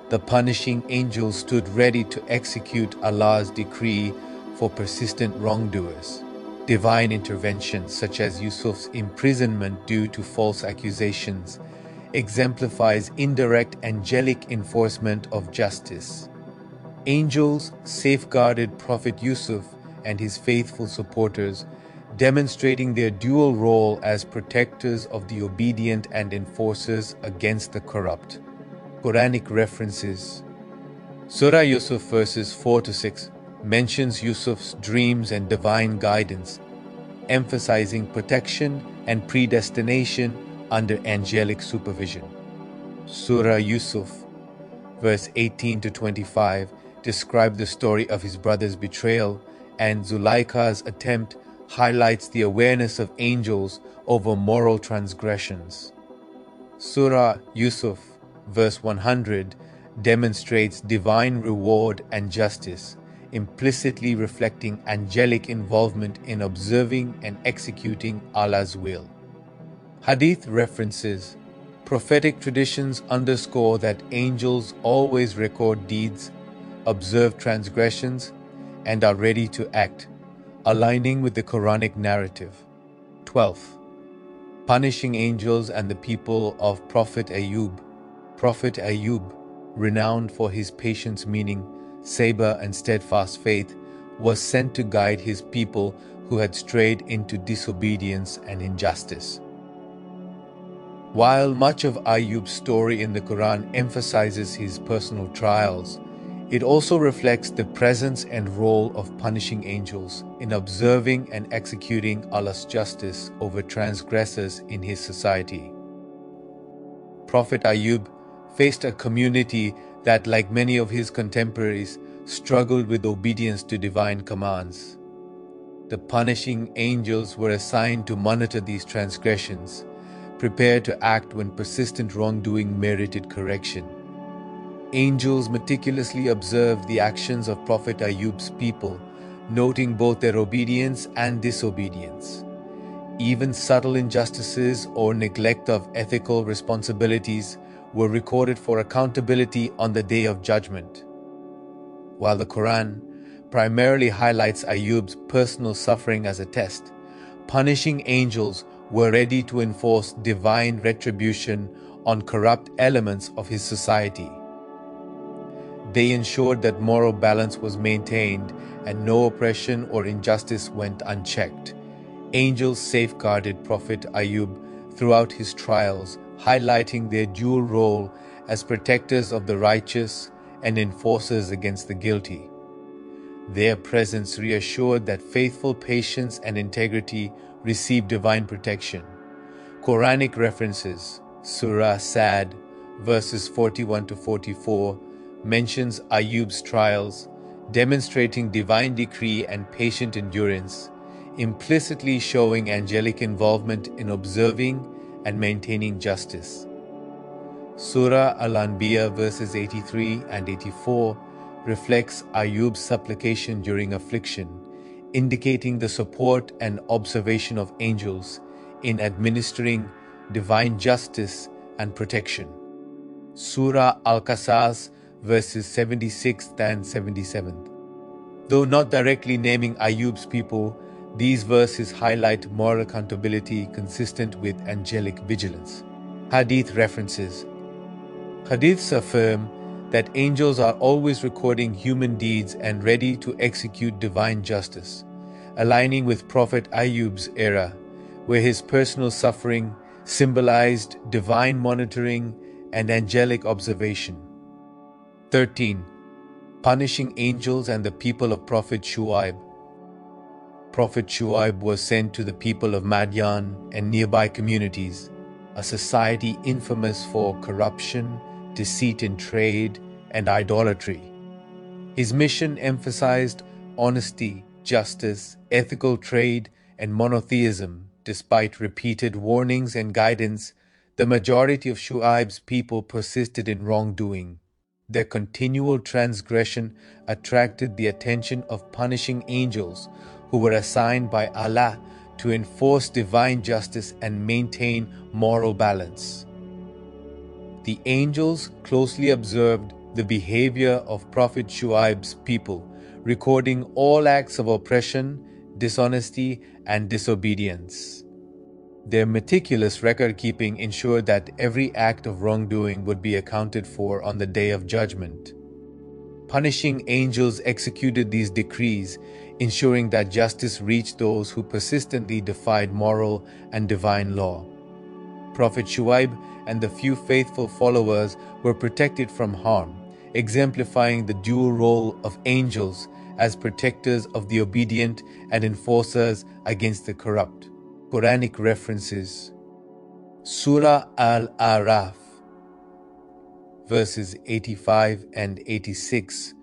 Speaker 1: The punishing angels stood ready to execute Allah's decree for persistent wrongdoers. Divine intervention, such as Yusuf's imprisonment due to false accusations, exemplifies indirect angelic enforcement of justice. Angels safeguarded Prophet Yusuf and his faithful supporters, demonstrating their dual role as protectors of the obedient and enforcers against the corrupt. Quranic references. Surah Yusuf verses 4-6 mentions Yusuf's dreams and divine guidance, emphasizing protection and predestination under angelic supervision. Surah Yusuf, verse 18-25, describe the story of his brother's betrayal, and Zulaika's attempt highlights the awareness of angels over moral transgressions. Surah Yusuf, verse 100, demonstrates divine reward and justice, implicitly reflecting angelic involvement in observing and executing Allah's will. Hadith references. Prophetic traditions underscore that angels always record deeds, observe transgressions, and are ready to act, aligning with the Quranic narrative. 12. Punishing angels and the people of Prophet Ayub. Prophet Ayub, renowned for his patience, meaning sabr and steadfast faith, was sent to guide his people who had strayed into disobedience and injustice. While much of Ayub's story in the Quran emphasizes his personal trials, it also reflects the presence and role of punishing angels in observing and executing Allah's justice over transgressors in his society. Prophet Ayub faced a community that, like many of his contemporaries, struggled with obedience to divine commands. The punishing angels were assigned to monitor these transgressions, prepared to act when persistent wrongdoing merited correction. Angels meticulously observed the actions of Prophet Ayub's people, noting both their obedience and disobedience. Even subtle injustices or neglect of ethical responsibilities were recorded for accountability on the Day of Judgment. While the Quran primarily highlights Ayub's personal suffering as a test, punishing angels were ready to enforce divine retribution on corrupt elements of his society. They ensured that moral balance was maintained and no oppression or injustice went unchecked. Angels safeguarded Prophet Ayub throughout his trials, highlighting their dual role as protectors of the righteous and enforcers against the guilty. Their presence reassured that faithful patience and integrity receive divine protection. Quranic references. Surah Sad, verses 41-44, mentions Ayub's trials, demonstrating divine decree and patient endurance, implicitly showing angelic involvement in observing and maintaining justice. Surah Al-Anbiya verses 83 and 84 reflects Ayub's supplication during affliction, indicating the support and observation of angels in administering divine justice and protection. Surah Al-Qasas verses 76 and 77. Though not directly naming Ayub's people, these verses highlight moral accountability consistent with angelic vigilance. Hadith references. Hadiths affirm that angels are always recording human deeds and ready to execute divine justice, aligning with Prophet Ayub's era, where his personal suffering symbolized divine monitoring and angelic observation. 13. Punishing angels and the people of Prophet Shu'aib. Prophet Shu'aib was sent to the people of Madian and nearby communities, a society infamous for corruption, deceit in trade, and idolatry. His mission emphasized honesty, justice, ethical trade, and monotheism. Despite repeated warnings and guidance, the majority of Shu'aib's people persisted in wrongdoing. Their continual transgression attracted the attention of punishing angels who were assigned by Allah to enforce divine justice and maintain moral balance. The angels closely observed the behavior of Prophet Shu'aib's people, recording all acts of oppression, dishonesty, and disobedience. Their meticulous record-keeping ensured that every act of wrongdoing would be accounted for on the Day of Judgment. Punishing angels executed these decrees, ensuring that justice reached those who persistently defied moral and divine law. Prophet Shu'aib and the few faithful followers were protected from harm, exemplifying the dual role of angels as protectors of the obedient and enforcers against the corrupt. Quranic references: Surah Al-A'raf, verses 85 and 86,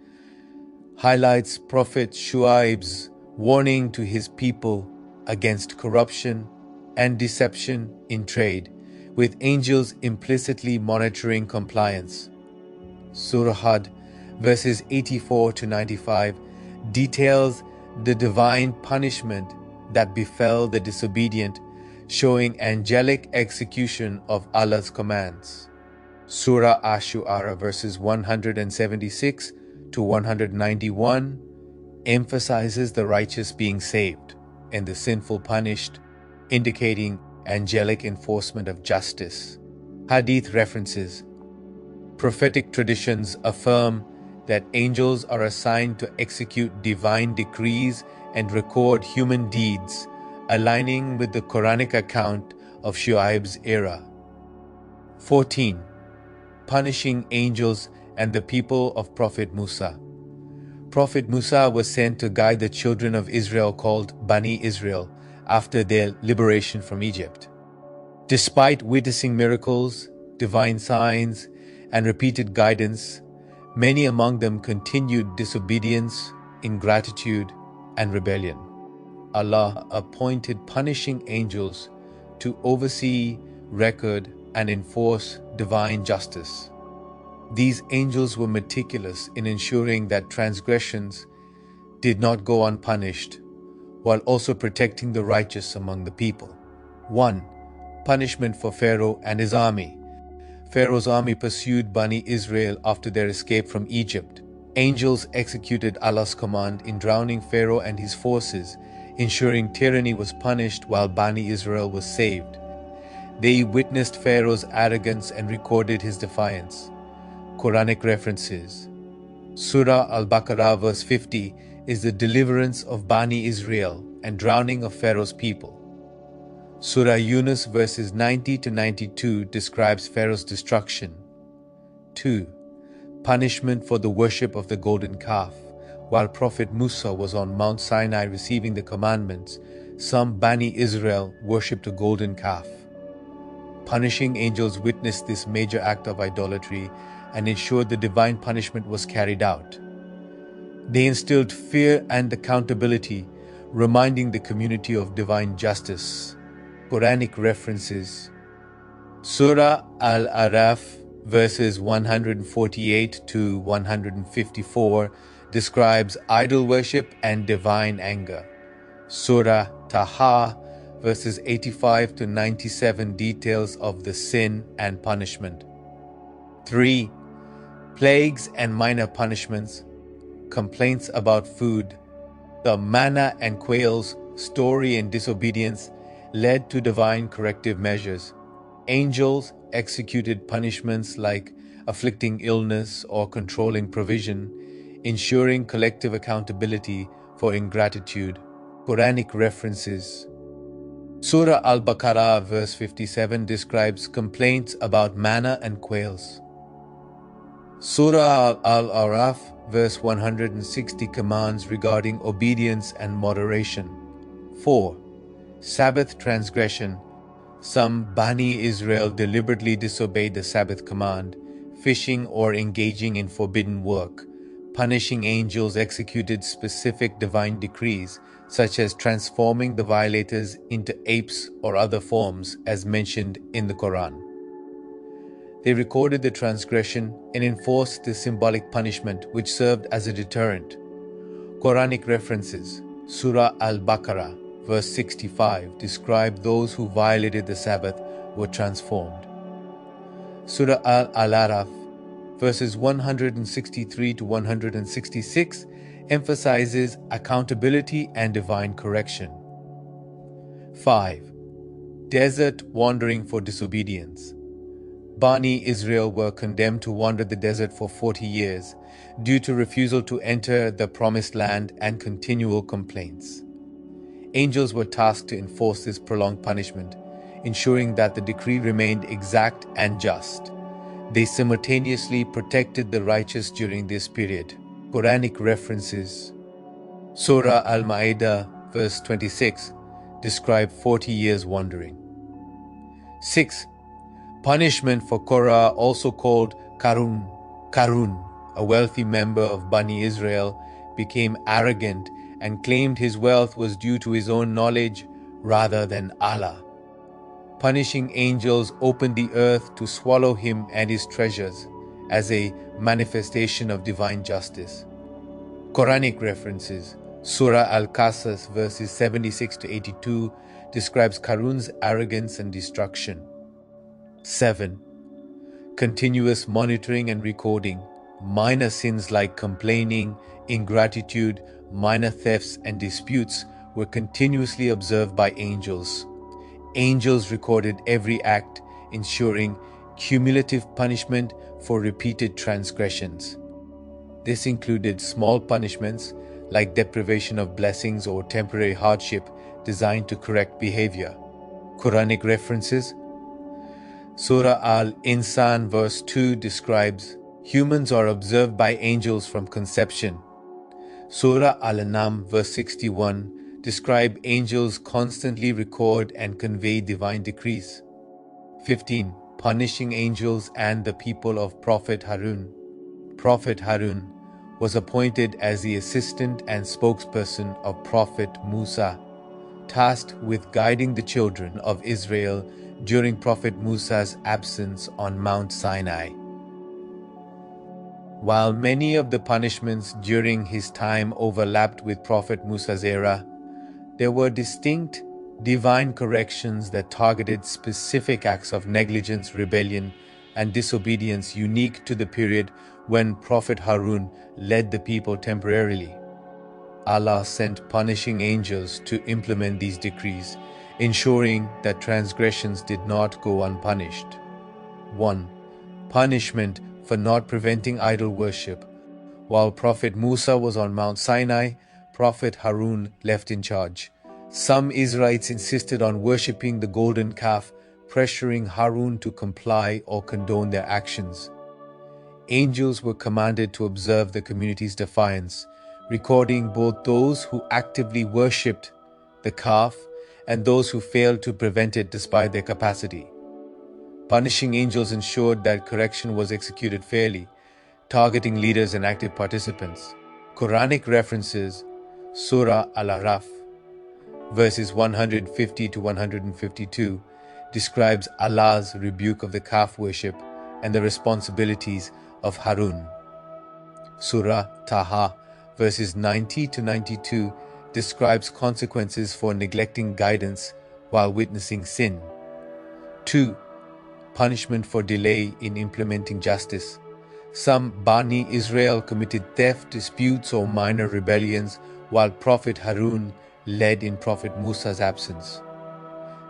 Speaker 1: highlights Prophet Shu'aib's warning to his people against corruption and deception in trade, with angels implicitly monitoring compliance. Surah Al-Hajj, verses 84 to 95, details the divine punishment that befell the disobedient, showing angelic execution of Allah's commands. Surah Ash-Shu'ara, verses 176 to 191, emphasizes the righteous being saved and the sinful punished, indicating angelic enforcement of justice. Hadith references: prophetic traditions affirm that angels are assigned to execute divine decrees and record human deeds, aligning with the Quranic account of Shu'aib's era. 14. Punishing angels and the people of Prophet Musa. Prophet Musa was sent to guide the children of Israel called Bani Israel after their liberation from Egypt. Despite witnessing miracles, divine signs, and repeated guidance, many among them continued disobedience, ingratitude, and rebellion. Allah appointed punishing angels to oversee, record, and enforce divine justice. These angels were meticulous in ensuring that transgressions did not go unpunished, while also protecting the righteous among the people. 1. Punishment for Pharaoh and his army. Pharaoh's army pursued Bani Israel after their escape from Egypt. Angels executed Allah's command in drowning Pharaoh and his forces, ensuring tyranny was punished while Bani Israel was saved. They witnessed Pharaoh's arrogance and recorded his defiance. Quranic references: Surah Al-Baqarah, verse 50, is the deliverance of Bani Israel and drowning of Pharaoh's people. Surah Yunus, verses 90 to 92, describes Pharaoh's destruction. 2. Punishment for the worship of the golden calf. While Prophet Musa was on Mount Sinai receiving the commandments, some Bani Israel worshipped a golden calf. Punishing angels witnessed this major act of idolatry and ensured the divine punishment was carried out. They instilled fear and accountability, reminding the community of divine justice. Quranic references: Surah Al-A'raf, verses 148 to 154, describes idol worship and divine anger. Surah Taha, verses 85 to 97, details of the sin and punishment. 3. Plagues and minor punishments. Complaints about food. The manna and quail's story and disobedience led to divine corrective measures. Angels executed punishments like afflicting illness or controlling provision, ensuring collective accountability for ingratitude. Quranic references: Surah Al-Baqarah, verse 57, describes complaints about manna and quails. Surah Al-A'raf, verse 160 commands regarding obedience and moderation. 4. Sabbath transgression. Some Bani Israel deliberately disobeyed the Sabbath command, fishing or engaging in forbidden work. Punishing angels executed specific divine decrees, such as transforming the violators into apes or other forms, as mentioned in the Quran. They recorded the transgression and enforced the symbolic punishment, which served as a deterrent. Quranic references. Surah Al-Baqarah, verse 65, describe those who violated the Sabbath were transformed. Surah Al-A'raf, verses 163 to 166, emphasizes accountability and divine correction. 5. Desert wandering for disobedience. Bani Israel were condemned to wander the desert for 40 years due to refusal to enter the promised land and continual complaints. Angels were tasked to enforce this prolonged punishment, ensuring that the decree remained exact and just. They simultaneously protected the righteous during this period. Quranic references. Surah Al-Ma'idah, verse 26, describe 40 years wandering. 6. Punishment for Korah, also called Karun. Karun, a wealthy member of Bani Israel, became arrogant and claimed his wealth was due to his own knowledge rather than Allah. Punishing angels opened the earth to swallow him and his treasures as a manifestation of divine justice. Quranic references. Surah Al-Qasas, verses 76 to 82, describes Karun's arrogance and destruction. 7. Continuous monitoring and recording. Minor sins like complaining, ingratitude, minor thefts, and disputes were continuously observed by angels. Angels recorded every act, ensuring cumulative punishment for repeated transgressions. This included small punishments like deprivation of blessings or temporary hardship designed to correct behavior. Quranic references. Surah Al-Insan, verse 2, describes humans are observed by angels from conception. Surah Al-An'am, verse 61, describe angels constantly record and convey divine decrees. 15. Punishing angels and the people of Prophet Harun. Prophet Harun was appointed as the assistant and spokesperson of Prophet Musa, tasked with guiding the children of Israel during Prophet Musa's absence on Mount Sinai. While many of the punishments during his time overlapped with Prophet Musa's era, there were distinct divine corrections that targeted specific acts of negligence, rebellion, and disobedience unique to the period when Prophet Harun led the people temporarily. Allah sent punishing angels to implement these decrees, ensuring that transgressions did not go unpunished. 1. Punishment for not preventing idol worship. While Prophet Musa was on Mount Sinai, Prophet Harun left in charge. Some Israelites insisted on worshipping the golden calf, pressuring Harun to comply or condone their actions. Angels were commanded to observe the community's defiance, recording both those who actively worshipped the calf and those who failed to prevent it despite their capacity. Punishing angels ensured that correction was executed fairly, targeting leaders and active participants. Quranic references. Surah Al-A'raf, verses 150 to 152, describes Allah's rebuke of the calf worship and the responsibilities of Harun. Surah Taha, verses 90 to 92, describes consequences for neglecting guidance while witnessing sin. 2. Punishment for delay in implementing justice. Some Bani Israel committed theft, disputes, or minor rebellions while Prophet Harun led in Prophet Musa's absence.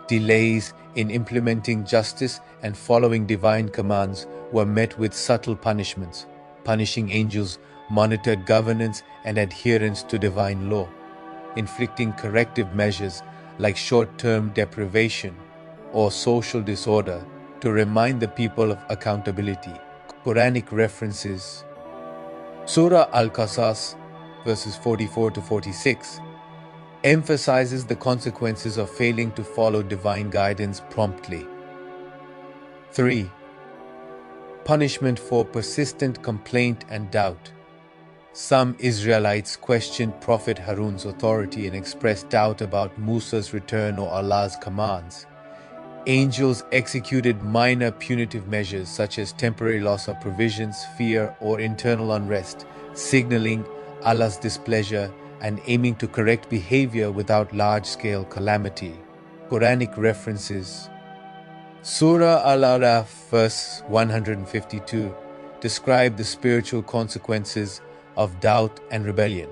Speaker 1: Delays in implementing justice and following divine commands were met with subtle punishments. Punishing angels monitored governance and adherence to divine law, inflicting corrective measures like short-term deprivation or social disorder to remind the people of accountability. Quranic references. Surah Al-Qasas, verses 44 to 46, emphasizes the consequences of failing to follow divine guidance promptly. 3. Punishment for persistent complaint and doubt. Some Israelites questioned Prophet Harun's authority and expressed doubt about Musa's return or Allah's commands. Angels executed minor punitive measures such as temporary loss of provisions, fear, or internal unrest, signaling Allah's displeasure and aiming to correct behavior without large-scale calamity. Quranic references. Surah Al-A'raf, verse 152, describe the spiritual consequences of doubt and rebellion.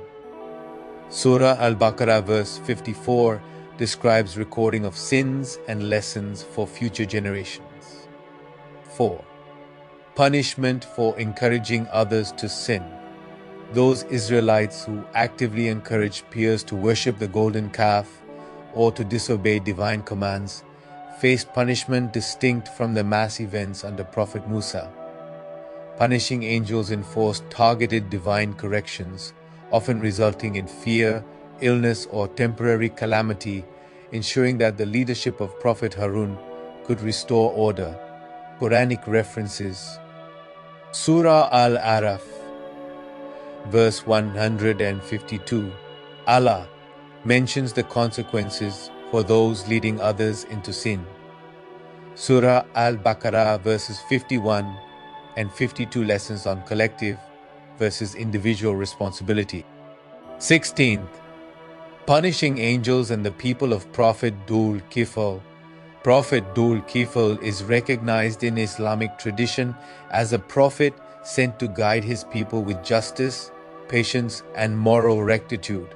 Speaker 1: Surah Al-Baqarah, verse 54, describes recording of sins and lessons for future generations. 4. Punishment for encouraging others to sin. Those Israelites who actively encouraged peers to worship the golden calf or to disobey divine commands faced punishment distinct from the mass events under Prophet Musa. Punishing angels enforced targeted divine corrections, often resulting in fear, illness, or temporary calamity, ensuring that the leadership of Prophet Harun could restore order. Quranic references. Surah Al-A'raf, verse 152, Allah mentions the consequences for those leading others into sin. Surah Al-Baqarah, verses 51 and 52, lessons on collective versus individual responsibility. 16th, punishing angels and the people of Prophet Dhul Kifl. Prophet Dhul Kifl is recognized in Islamic tradition as a prophet sent to guide his people with justice, patience, and moral rectitude.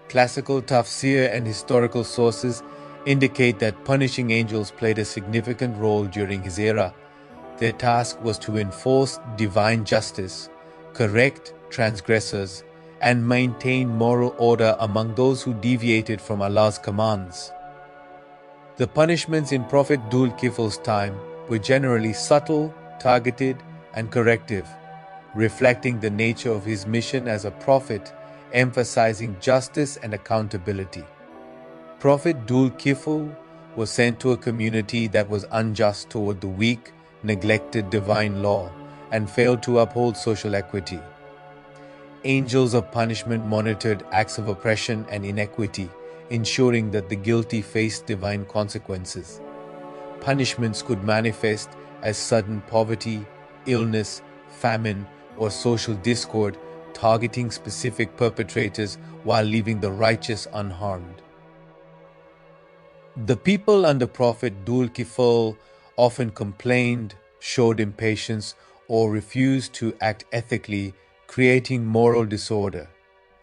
Speaker 1: Classical tafsir and historical sources indicate that punishing angels played a significant role during his era. Their task was to enforce divine justice, correct transgressors, and maintain moral order among those who deviated from Allah's commands. The punishments in Prophet Dhul Kifl's time were generally subtle, targeted, and corrective, reflecting the nature of his mission as a prophet, emphasizing justice and accountability. Prophet Dhul Kifl was sent to a community that was unjust toward the weak, neglected divine law, and failed to uphold social equity. Angels of punishment monitored acts of oppression and inequity, ensuring that the guilty faced divine consequences. Punishments could manifest as sudden poverty, illness, famine, or social discord, targeting specific perpetrators while leaving the righteous unharmed. The people under Prophet Dhul Kifl often complained, showed impatience, or refused to act ethically, creating moral disorder.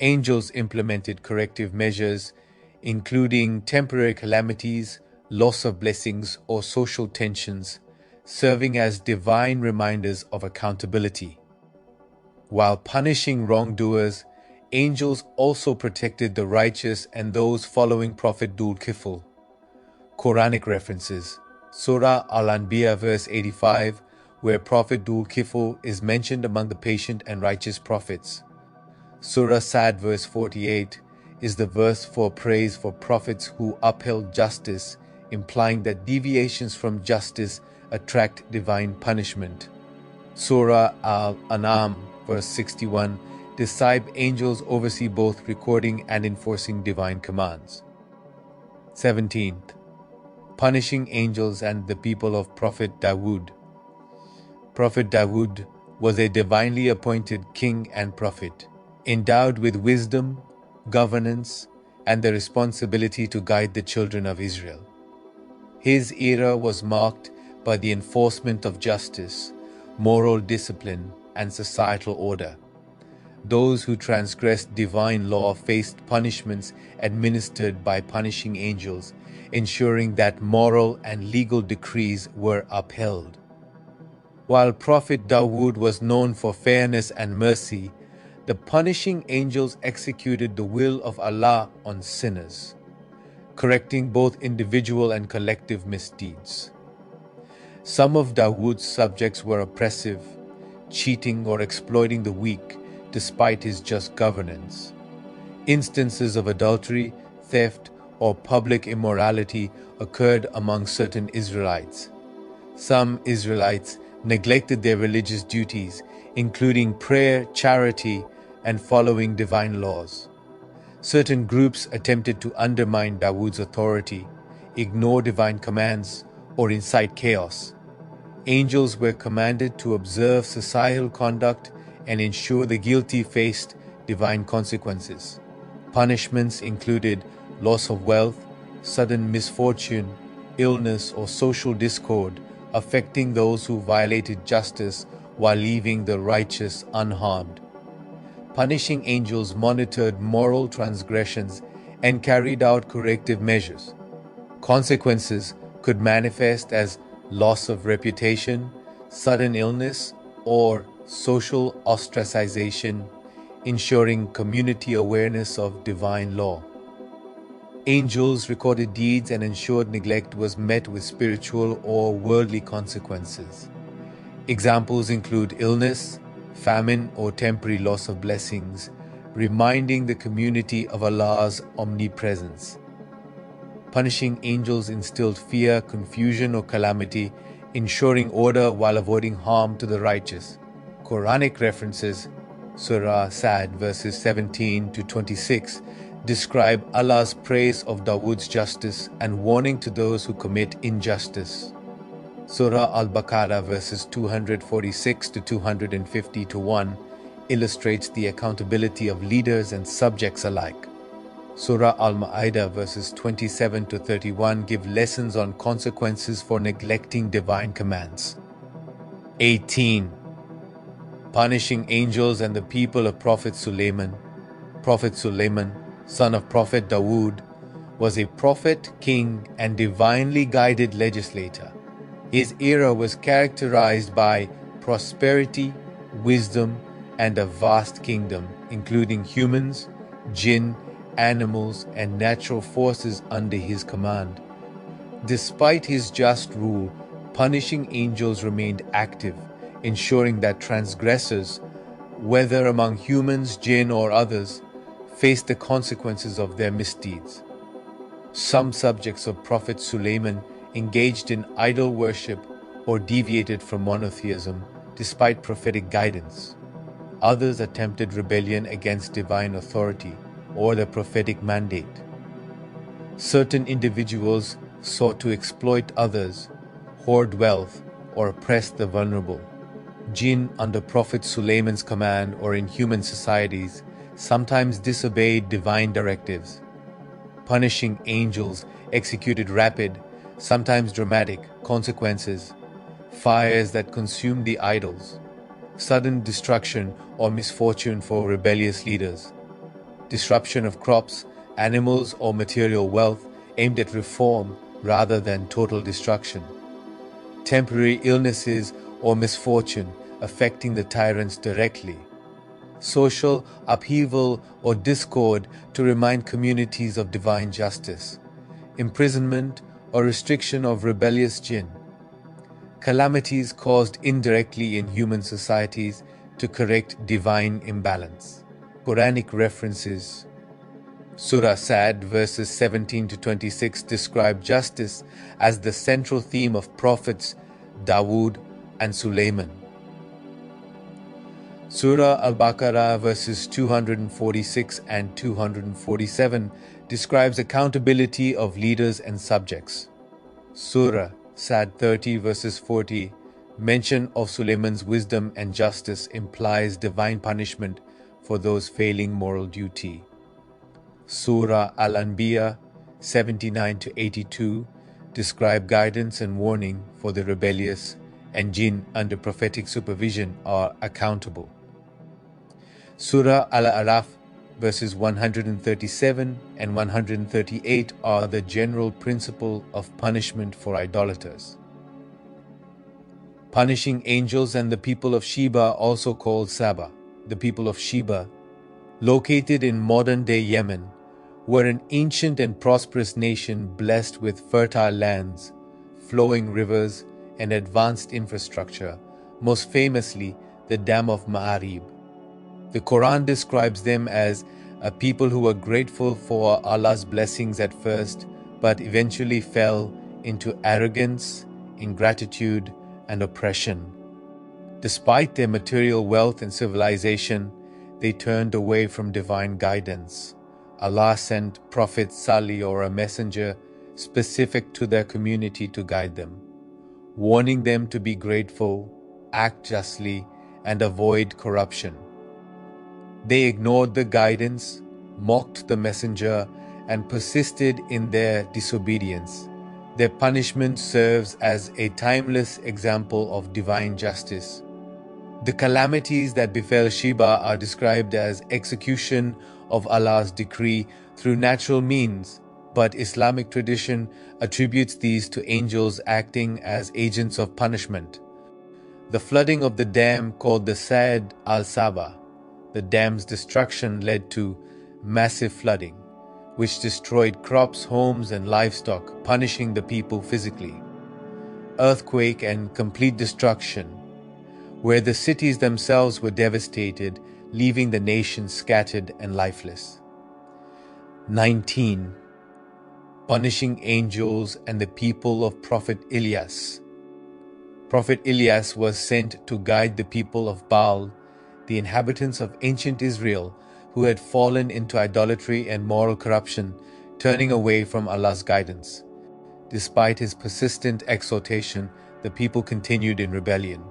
Speaker 1: Angels implemented corrective measures, including temporary calamities, loss of blessings, or social tensions, serving as divine reminders of accountability. While punishing wrongdoers, angels also protected the righteous and those following Prophet Dhul Kifl. Quranic references. Surah Al-Anbiya, verse 85, where Prophet Dhul Kifl is mentioned among the patient and righteous prophets. Surah Sad, verse 48, is the verse for praise for prophets who upheld justice, implying that deviations from justice attract divine punishment. Surah Al-An'am, verse 61, describes angels oversee both recording and enforcing divine commands. 17th, punishing angels and the people of Prophet Dawood. Prophet Dawood was a divinely appointed king and prophet, endowed with wisdom, governance, and the responsibility to guide the children of Israel. His era was marked by the enforcement of justice, moral discipline, and societal order. Those who transgressed divine law faced punishments administered by punishing angels, ensuring that moral and legal decrees were upheld. While Prophet Dawood was known for fairness and mercy, the punishing angels executed the will of Allah on sinners, correcting both individual and collective misdeeds. Some of Dawood's subjects were oppressive, cheating or exploiting the weak despite his just governance. Instances of adultery, theft, or public immorality occurred among certain Israelites. Some Israelites neglected their religious duties, including prayer, charity, and following divine laws. Certain groups attempted to undermine Dawood's authority, ignore divine commands, or incite chaos. Angels were commanded to observe societal conduct and ensure the guilty faced divine consequences. Punishments included loss of wealth, sudden misfortune, illness, or social discord, affecting those who violated justice while leaving the righteous unharmed. Punishing angels monitored moral transgressions and carried out corrective measures. Consequences could manifest as loss of reputation, sudden illness, or social ostracization, ensuring community awareness of divine law. Angels recorded deeds and ensured neglect was met with spiritual or worldly consequences. Examples include illness, famine, or temporary loss of blessings, reminding the community of Allah's omnipresence. Punishing angels instilled fear, confusion, or calamity, ensuring order while avoiding harm to the righteous. Quranic references, Surah Sad verses 17 to 26, describe Allah's praise of Dawood's justice and warning to those who commit injustice. Surah Al-Baqarah verses 246 to 250-1 illustrates the accountability of leaders and subjects alike. Surah Al-Ma'idah verses 27 to 31 give lessons on consequences for neglecting divine commands. 18. Punishing angels and the people of Prophet Sulaiman. Prophet Sulaiman, son of Prophet Dawood, was a prophet, king, and divinely guided legislator. His era was characterized by prosperity, wisdom, and a vast kingdom, including humans, jinn, animals, and natural forces under his command. Despite his just rule, punishing angels remained active, ensuring that transgressors, whether among humans, jinn, or others, faced the consequences of their misdeeds. Some subjects of Prophet Sulaiman engaged in idol worship or deviated from monotheism despite prophetic guidance. Others attempted rebellion against divine authority or the prophetic mandate. Certain individuals sought to exploit others, hoard wealth, or oppress the vulnerable. Jinn under Prophet Sulaiman's command or in human societies sometimes disobeyed divine directives. Punishing angels executed rapid, sometimes dramatic, consequences, fires that consumed the idols, sudden destruction or misfortune for rebellious leaders, disruption of crops, animals, or material wealth aimed at reform rather than total destruction, temporary illnesses or misfortune affecting the tyrants directly, social upheaval or discord to remind communities of divine justice, imprisonment or restriction of rebellious jinn, calamities caused indirectly in human societies to correct divine imbalance. Quranic references, Surah Sad verses 17 to 26 describe justice as the central theme of prophets Dawood and Sulaiman. Surah Al-Baqarah verses 246 and 247 describes accountability of leaders and subjects. Surah Sad 30 verses 40, mention of Sulaiman's wisdom and justice implies divine punishment for those failing moral duty. Surah Al-Anbiya 79 to 82 describe guidance and warning for the rebellious, and jinn under prophetic supervision are accountable. Surah Al-Araf verses 137 and 138 are the general principle of punishment for idolaters. Punishing angels and the people of Sheba, also called Saba. The people of Sheba, located in modern-day Yemen, were an ancient and prosperous nation blessed with fertile lands, flowing rivers, and advanced infrastructure, most famously the Dam of Ma'arib. The Quran describes them as a people who were grateful for Allah's blessings at first, but eventually fell into arrogance, ingratitude, and oppression. Despite their material wealth and civilization, they turned away from divine guidance. Allah sent Prophet Salih, or a messenger specific to their community, to guide them, warning them to be grateful, act justly, and avoid corruption. They ignored the guidance, mocked the messenger, and persisted in their disobedience. Their punishment serves as a timeless example of divine justice. The calamities that befell Sheba are described as execution of Allah's decree through natural means, but Islamic tradition attributes these to angels acting as agents of punishment. The flooding of the dam, called the Sa'd al-Saba, the dam's destruction led to massive flooding, which destroyed crops, homes, and livestock, punishing the people physically. Earthquake and complete destruction, where the cities themselves were devastated, leaving the nation scattered and lifeless. 19. Punishing angels and the people of Prophet Ilyas. Prophet Ilyas was sent to guide the people of Baal, the inhabitants of ancient Israel, who had fallen into idolatry and moral corruption, turning away from Allah's guidance. Despite his persistent exhortation, the people continued in rebellion.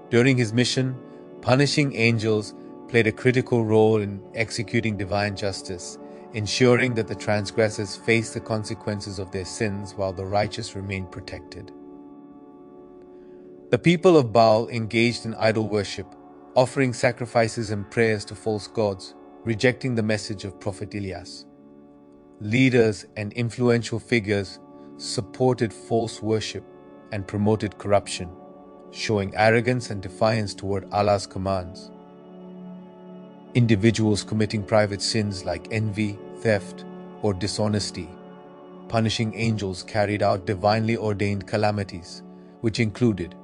Speaker 1: During his mission, punishing angels played a critical role in executing divine justice, ensuring that the transgressors faced the consequences of their sins while the righteous remained protected. The people of Baal engaged in idol worship, offering sacrifices and prayers to false gods, rejecting the message of Prophet Ilyas. Leaders and influential figures supported false worship and promoted corruption, showing arrogance and defiance toward Allah's commands. Individuals committing private sins like envy, theft, or dishonesty. Punishing angels carried out divinely ordained calamities, which included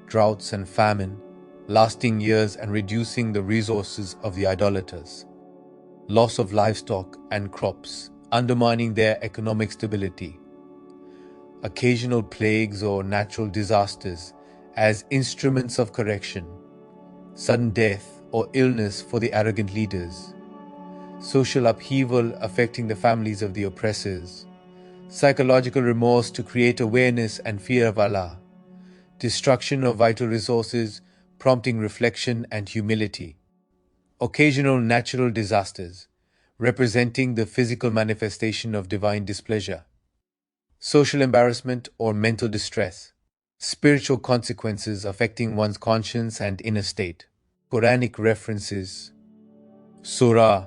Speaker 1: droughts and famine, lasting years and reducing the resources of the idolaters, loss of livestock and crops, undermining their economic stability, occasional plagues or natural disasters as instruments of correction, sudden death or illness for the arrogant leaders, social upheaval affecting the families of the oppressors, psychological remorse to create awareness and fear of Allah, destruction of vital resources, prompting reflection and humility, occasional natural disasters, representing the physical manifestation of divine displeasure, social embarrassment or mental distress, spiritual consequences affecting one's conscience and inner state. Quranic references: Surah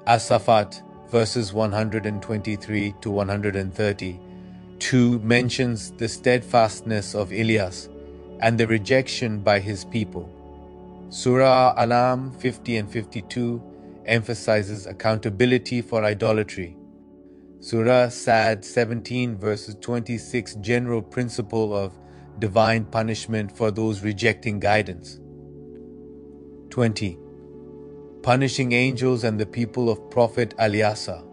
Speaker 1: As-Safat, verses 123 to 130, 2 mentions the steadfastness of Ilyas and the rejection by his people. Surah Al-An'am 50 and 52 emphasizes accountability for idolatry. Surah Sa'd 17 verses 26, general principle of divine punishment for those rejecting guidance. 20. Punishing angels and the people of Prophet Ilyas.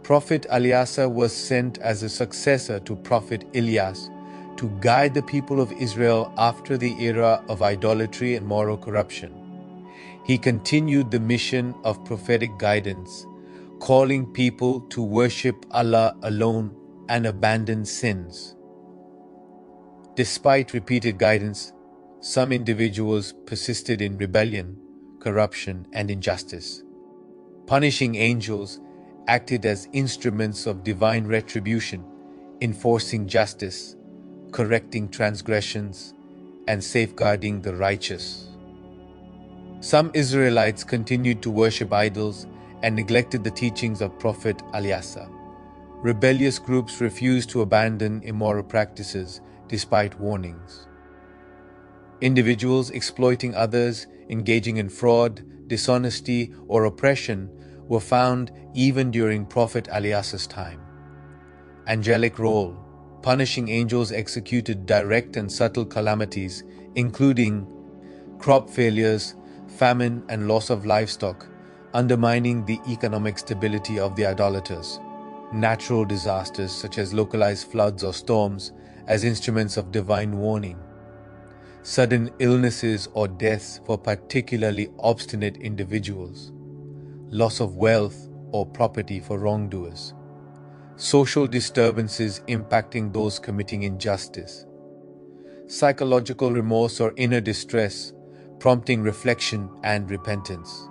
Speaker 1: Prophet Ilyas was sent as a successor to Prophet Ilyas to guide the people of Israel after the era of idolatry and moral corruption. He continued the mission of prophetic guidance, calling people to worship Allah alone and abandon sins. Despite repeated guidance, some individuals persisted in rebellion, corruption, and injustice. Punishing angels acted as instruments of divine retribution, enforcing justice, correcting transgressions, and safeguarding the righteous. Some Israelites continued to worship idols and neglected the teachings of Prophet Ilyas. Rebellious groups refused to abandon immoral practices despite warnings. Individuals exploiting others, engaging in fraud, dishonesty, or oppression were found even during Prophet Ilyas's time. Angelic role. punishing angels executed direct and subtle calamities, including crop failures, famine, and loss of livestock, undermining the economic stability of the idolaters. Natural disasters such as localized floods or storms as instruments of divine warning. Sudden illnesses or deaths for particularly obstinate individuals. Loss of wealth or property for wrongdoers. Social disturbances impacting those committing injustice. Psychological remorse or inner distress, prompting reflection and repentance.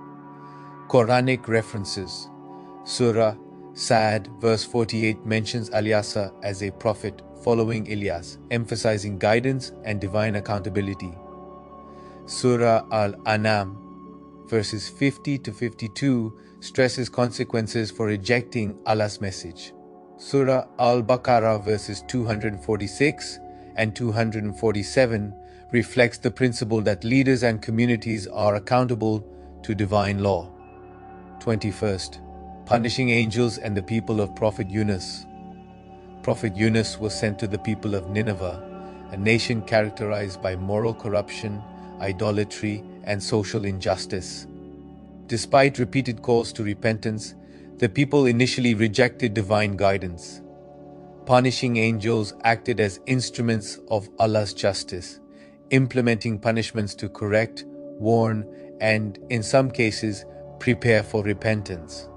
Speaker 1: Quranic references. Surah Sa'd verse 48 mentions Ilyasa as a prophet following Ilyas, emphasizing guidance and divine accountability. Surah Al-An'am verses 50 to 52 stresses consequences for rejecting Allah's message. Surah Al-Baqarah verses 246 and 247 reflects the principle that leaders and communities are accountable to divine law. 21st. Punishing angels and the people of Prophet Yunus. Prophet Yunus was sent to the people of Nineveh, a nation characterized by moral corruption, idolatry, and social injustice. Despite repeated calls to repentance, the people initially rejected divine guidance. Punishing angels acted as instruments of Allah's justice, implementing punishments to correct, warn, and, in some cases, prepare for repentance.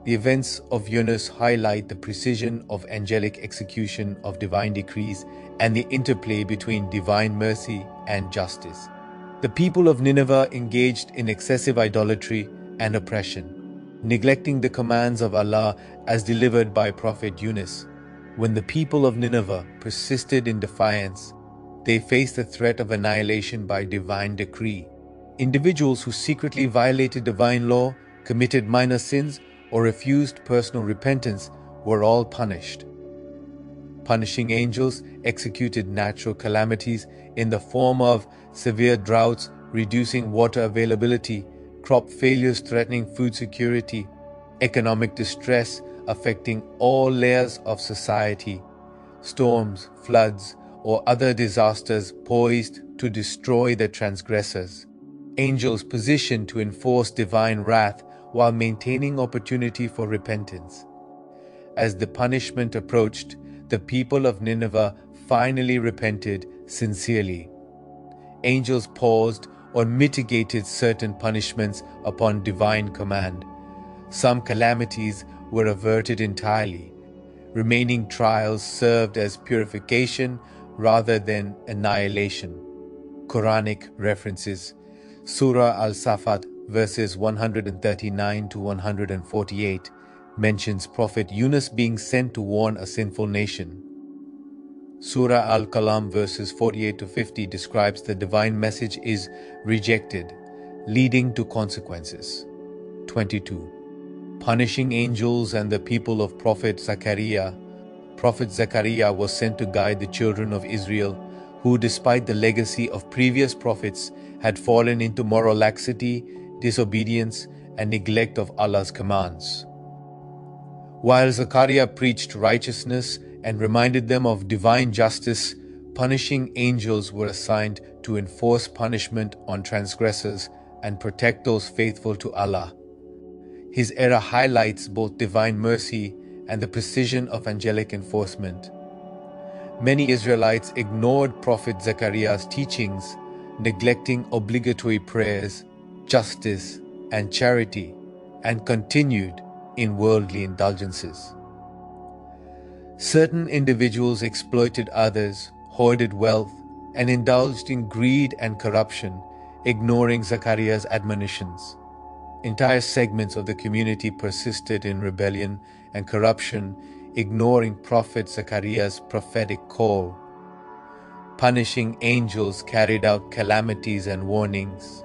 Speaker 1: The events of Yunus highlight the precision of angelic execution of divine decrees and the interplay between divine mercy and justice. The people of Nineveh engaged in excessive idolatry and oppression, neglecting the commands of Allah as delivered by Prophet Yunus. When the people of Nineveh persisted in defiance, they faced the threat of annihilation by divine decree. Individuals who secretly violated divine law, committed minor sins, or refused personal repentance were all punished. Punishing angels executed natural calamities in the form of severe droughts, reducing water availability, crop failures threatening food security, economic distress affecting all layers of society, storms, floods, or other disasters poised to destroy the transgressors. Angels positioned to enforce divine wrath while maintaining opportunity for repentance. As the punishment approached, the people of Nineveh finally repented sincerely. Angels paused or mitigated certain punishments upon divine command. Some calamities were averted entirely. Remaining trials served as purification rather than annihilation. Quranic references. Surah Al-Safat verses 139 to 148 mentions Prophet Yunus being sent to warn a sinful nation. Surah Al-Qalam verses 48 to 50 describes the divine message is rejected, leading to consequences. 22. Punishing angels and the people of Prophet Zechariah. Prophet Zechariah was sent to guide the children of Israel, who, despite the legacy of previous prophets, had fallen into moral laxity, disobedience, and neglect of Allah's commands. While Zechariah preached righteousness and reminded them of divine justice, punishing angels were assigned to enforce punishment on transgressors and protect those faithful to Allah. His era highlights both divine mercy and the precision of angelic enforcement. Many Israelites ignored Prophet Zechariah's teachings, neglecting obligatory prayers, justice, and charity, and continued in worldly indulgences. Certain individuals exploited others, hoarded wealth, and indulged in greed and corruption, ignoring Zechariah's admonitions. Entire segments of the community persisted in rebellion and corruption, ignoring Prophet Zechariah's prophetic call. Punishing angels carried out calamities and warnings.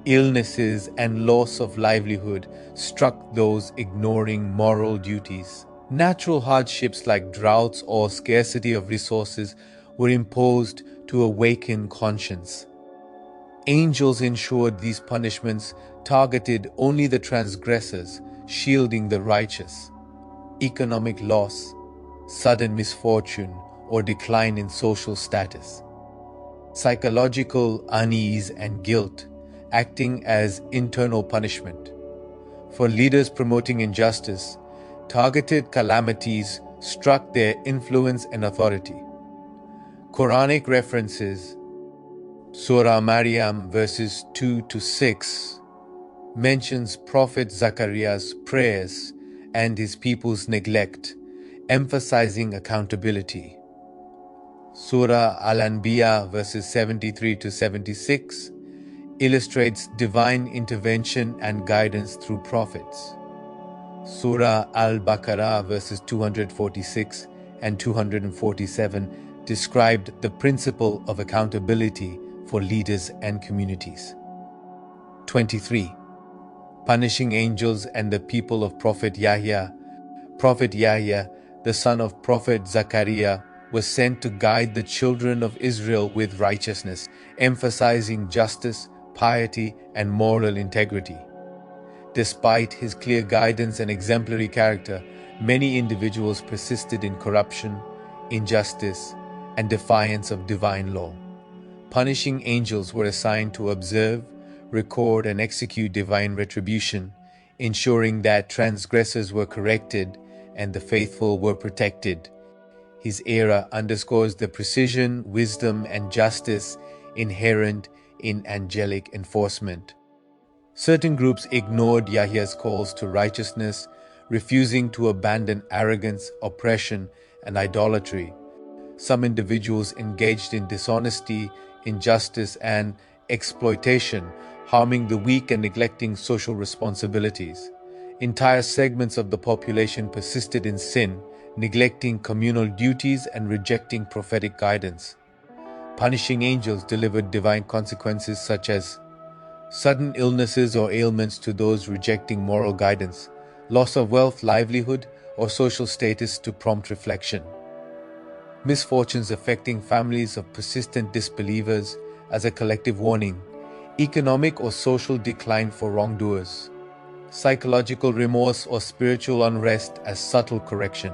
Speaker 1: Illnesses and loss of livelihood struck those ignoring moral duties. Natural hardships like droughts or scarcity of resources were imposed to awaken conscience. Angels ensured these punishments targeted only the transgressors, shielding the righteous. Economic loss. sudden misfortune, or decline in social status. Psychological unease and guilt, acting as internal punishment. For leaders promoting injustice, targeted calamities struck their influence and authority. Quranic references: Surah Maryam verses 2 to 6 mentions Prophet Zachariah's prayers and his people's neglect, emphasizing accountability. Surah Al-Anbiya verses 73 to 76 illustrates divine intervention and guidance through prophets. Surah Al-Baqarah verses 246 and 247 described the principle of accountability for leaders and communities. 23. Punishing angels and the people of Prophet Yahya. Prophet Yahya, the son of Prophet Zachariah, was sent to guide the children of Israel with righteousness, emphasizing justice, piety, and moral integrity. Despite his clear guidance and exemplary character, many individuals persisted in corruption, injustice, and defiance of divine law. Punishing angels were assigned to observe, record, and execute divine retribution, ensuring that transgressors were corrected and the faithful were protected. His era underscores the precision, wisdom, and justice inherent in angelic enforcement. Certain groups ignored Yahya's calls to righteousness, refusing to abandon arrogance, oppression, and idolatry. Some individuals engaged in dishonesty, injustice, and exploitation, harming the weak and neglecting social responsibilities. Entire segments of the population persisted in sin, neglecting communal duties and rejecting prophetic guidance. Punishing angels delivered divine consequences such as sudden illnesses or ailments to those rejecting moral guidance, loss of wealth, livelihood, or social status to prompt reflection. Misfortunes affecting families of persistent disbelievers as a collective warning, economic or social decline for wrongdoers, psychological remorse or spiritual unrest as subtle correction,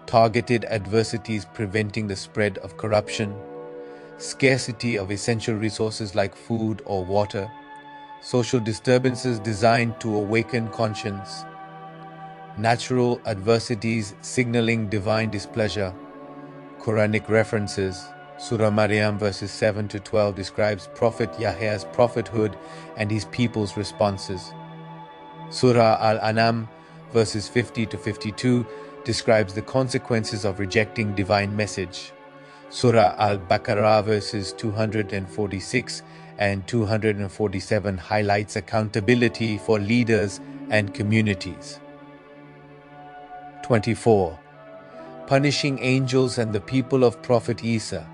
Speaker 1: targeted adversities preventing the spread of corruption, scarcity of essential resources like food or water, social disturbances designed to awaken conscience, natural adversities signaling divine displeasure. Quranic references: Surah Maryam verses 7 to 12 describes Prophet Yahya's prophethood and his people's responses. Surah Al-An'am verses 50 to 52 describes the consequences of rejecting divine message. Surah Al-Baqarah verses 246 and 247 highlights accountability for leaders and communities. 24. Punishing angels and the people of Prophet Isa.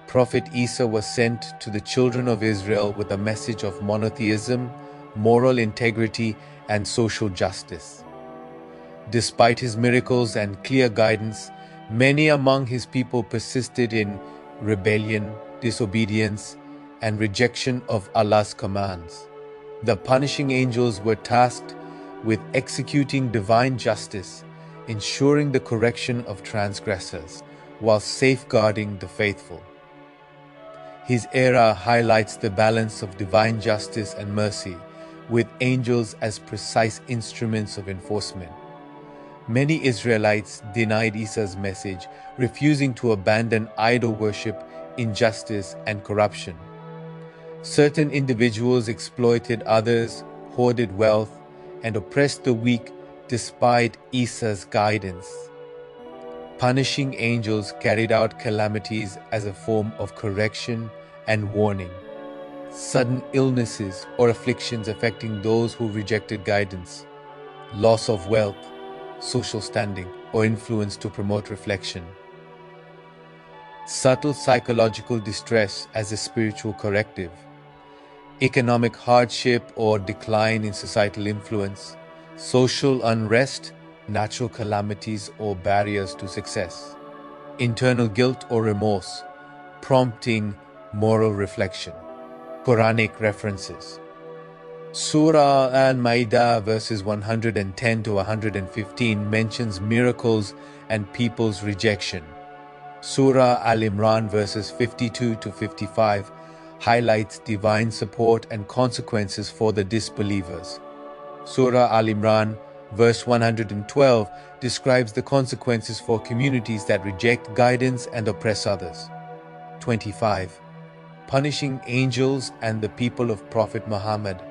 Speaker 1: Prophet Isa was sent to the children of Israel with a message of monotheism, moral integrity, and social justice. Despite his miracles and clear guidance, many among his people persisted in rebellion, disobedience, and rejection of Allah's commands. The punishing angels were tasked with executing divine justice, ensuring the correction of transgressors, while safeguarding the faithful. His era highlights the balance of divine justice and mercy, with angels as precise instruments of enforcement. Many Israelites denied Isa's message, refusing to abandon idol worship, injustice, and corruption. Certain individuals exploited others, hoarded wealth, and oppressed the weak despite Isa's guidance. Punishing angels carried out calamities as a form of correction and warning. Sudden illnesses or afflictions affecting those who rejected guidance, loss of wealth, social standing, or influence to promote reflection. Subtle psychological distress as a spiritual corrective. Economic hardship or decline in societal influence. Social unrest, natural calamities, or barriers to success. Internal guilt or remorse, prompting moral reflection. Quranic references: Surah Al-Ma'idah verses 110 to 115 mentions miracles and people's rejection. Surah Al-Imran verses 52 to 55 highlights divine support and consequences for the disbelievers. Surah Al-Imran verse 112 describes the consequences for communities that reject guidance and oppress others. 25. Punishing angels and the people of Prophet Muhammad.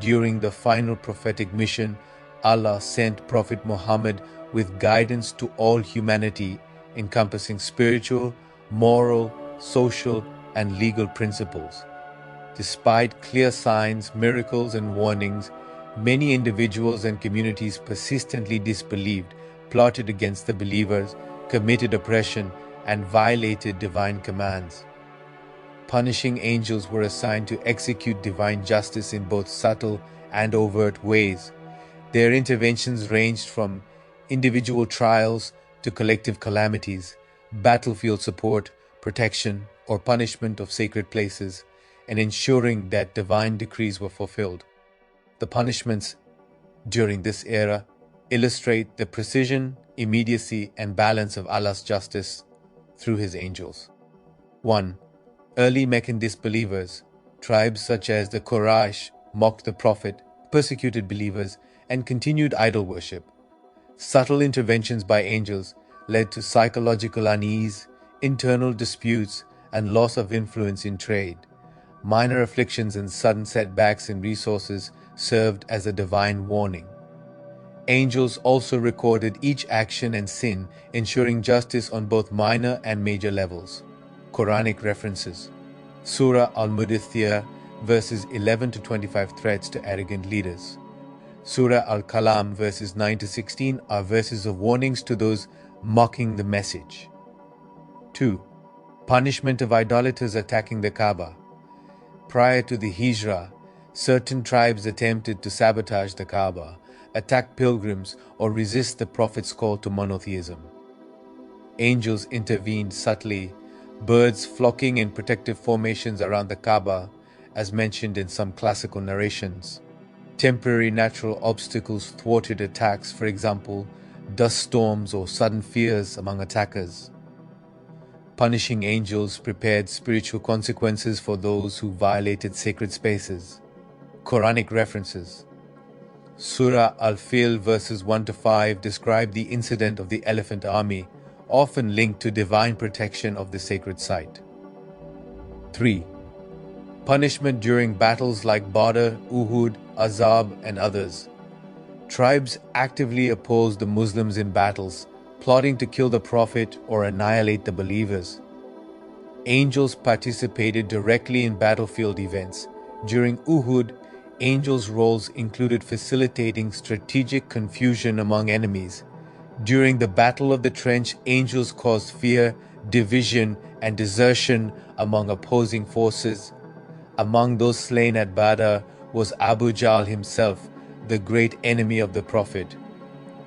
Speaker 1: During the final prophetic mission, Allah sent Prophet Muhammad with guidance to all humanity, encompassing spiritual, moral, social, and legal principles. Despite clear signs, miracles, and warnings, many individuals and communities persistently disbelieved, plotted against the believers, committed oppression, and violated divine commands. Punishing angels were assigned to execute divine justice in both subtle and overt ways. Their interventions ranged from individual trials to collective calamities, battlefield support, protection, or punishment of sacred places, and ensuring that divine decrees were fulfilled. The punishments during this era illustrate the precision, immediacy, and balance of Allah's justice through His angels. 1. Early Meccan disbelievers, tribes such as the Quraysh, mocked the Prophet, persecuted believers, and continued idol worship. Subtle interventions by angels led to psychological unease, internal disputes, and loss of influence in trade. Minor afflictions and sudden setbacks in resources served as a divine warning. Angels also recorded each action and sin, ensuring justice on both minor and major levels. Quranic references. Surah Al-Mudaththir verses 11 to 25 threats to arrogant leaders. Surah Al-Kalam verses 9 to 16 are verses of warnings to those mocking the message. 2. Punishment of idolaters attacking the Kaaba. Prior to the Hijrah, certain tribes attempted to sabotage the Kaaba, attack pilgrims, or resist the Prophet's call to monotheism. Angels intervened subtly, birds flocking in protective formations around the Kaaba, as mentioned in some classical narrations. Temporary natural obstacles thwarted attacks, for example, dust storms or sudden fears among attackers. Punishing angels prepared spiritual consequences for those who violated sacred spaces. Quranic references. Surah Al-Fil verses 1 to 5 describe the incident of the elephant army, often linked to divine protection of the sacred site. 3. Punishment during battles like Badr, Uhud, Aza'ab, and others. Tribes actively opposed the Muslims in battles, plotting to kill the Prophet or annihilate the believers. Angels participated directly in battlefield events. During Uhud, angels' roles included facilitating strategic confusion among enemies. During the Battle of the Trench, angels caused fear, division, and desertion among opposing forces. Among those slain at Badr was Abu Jahl himself, the great enemy of the Prophet.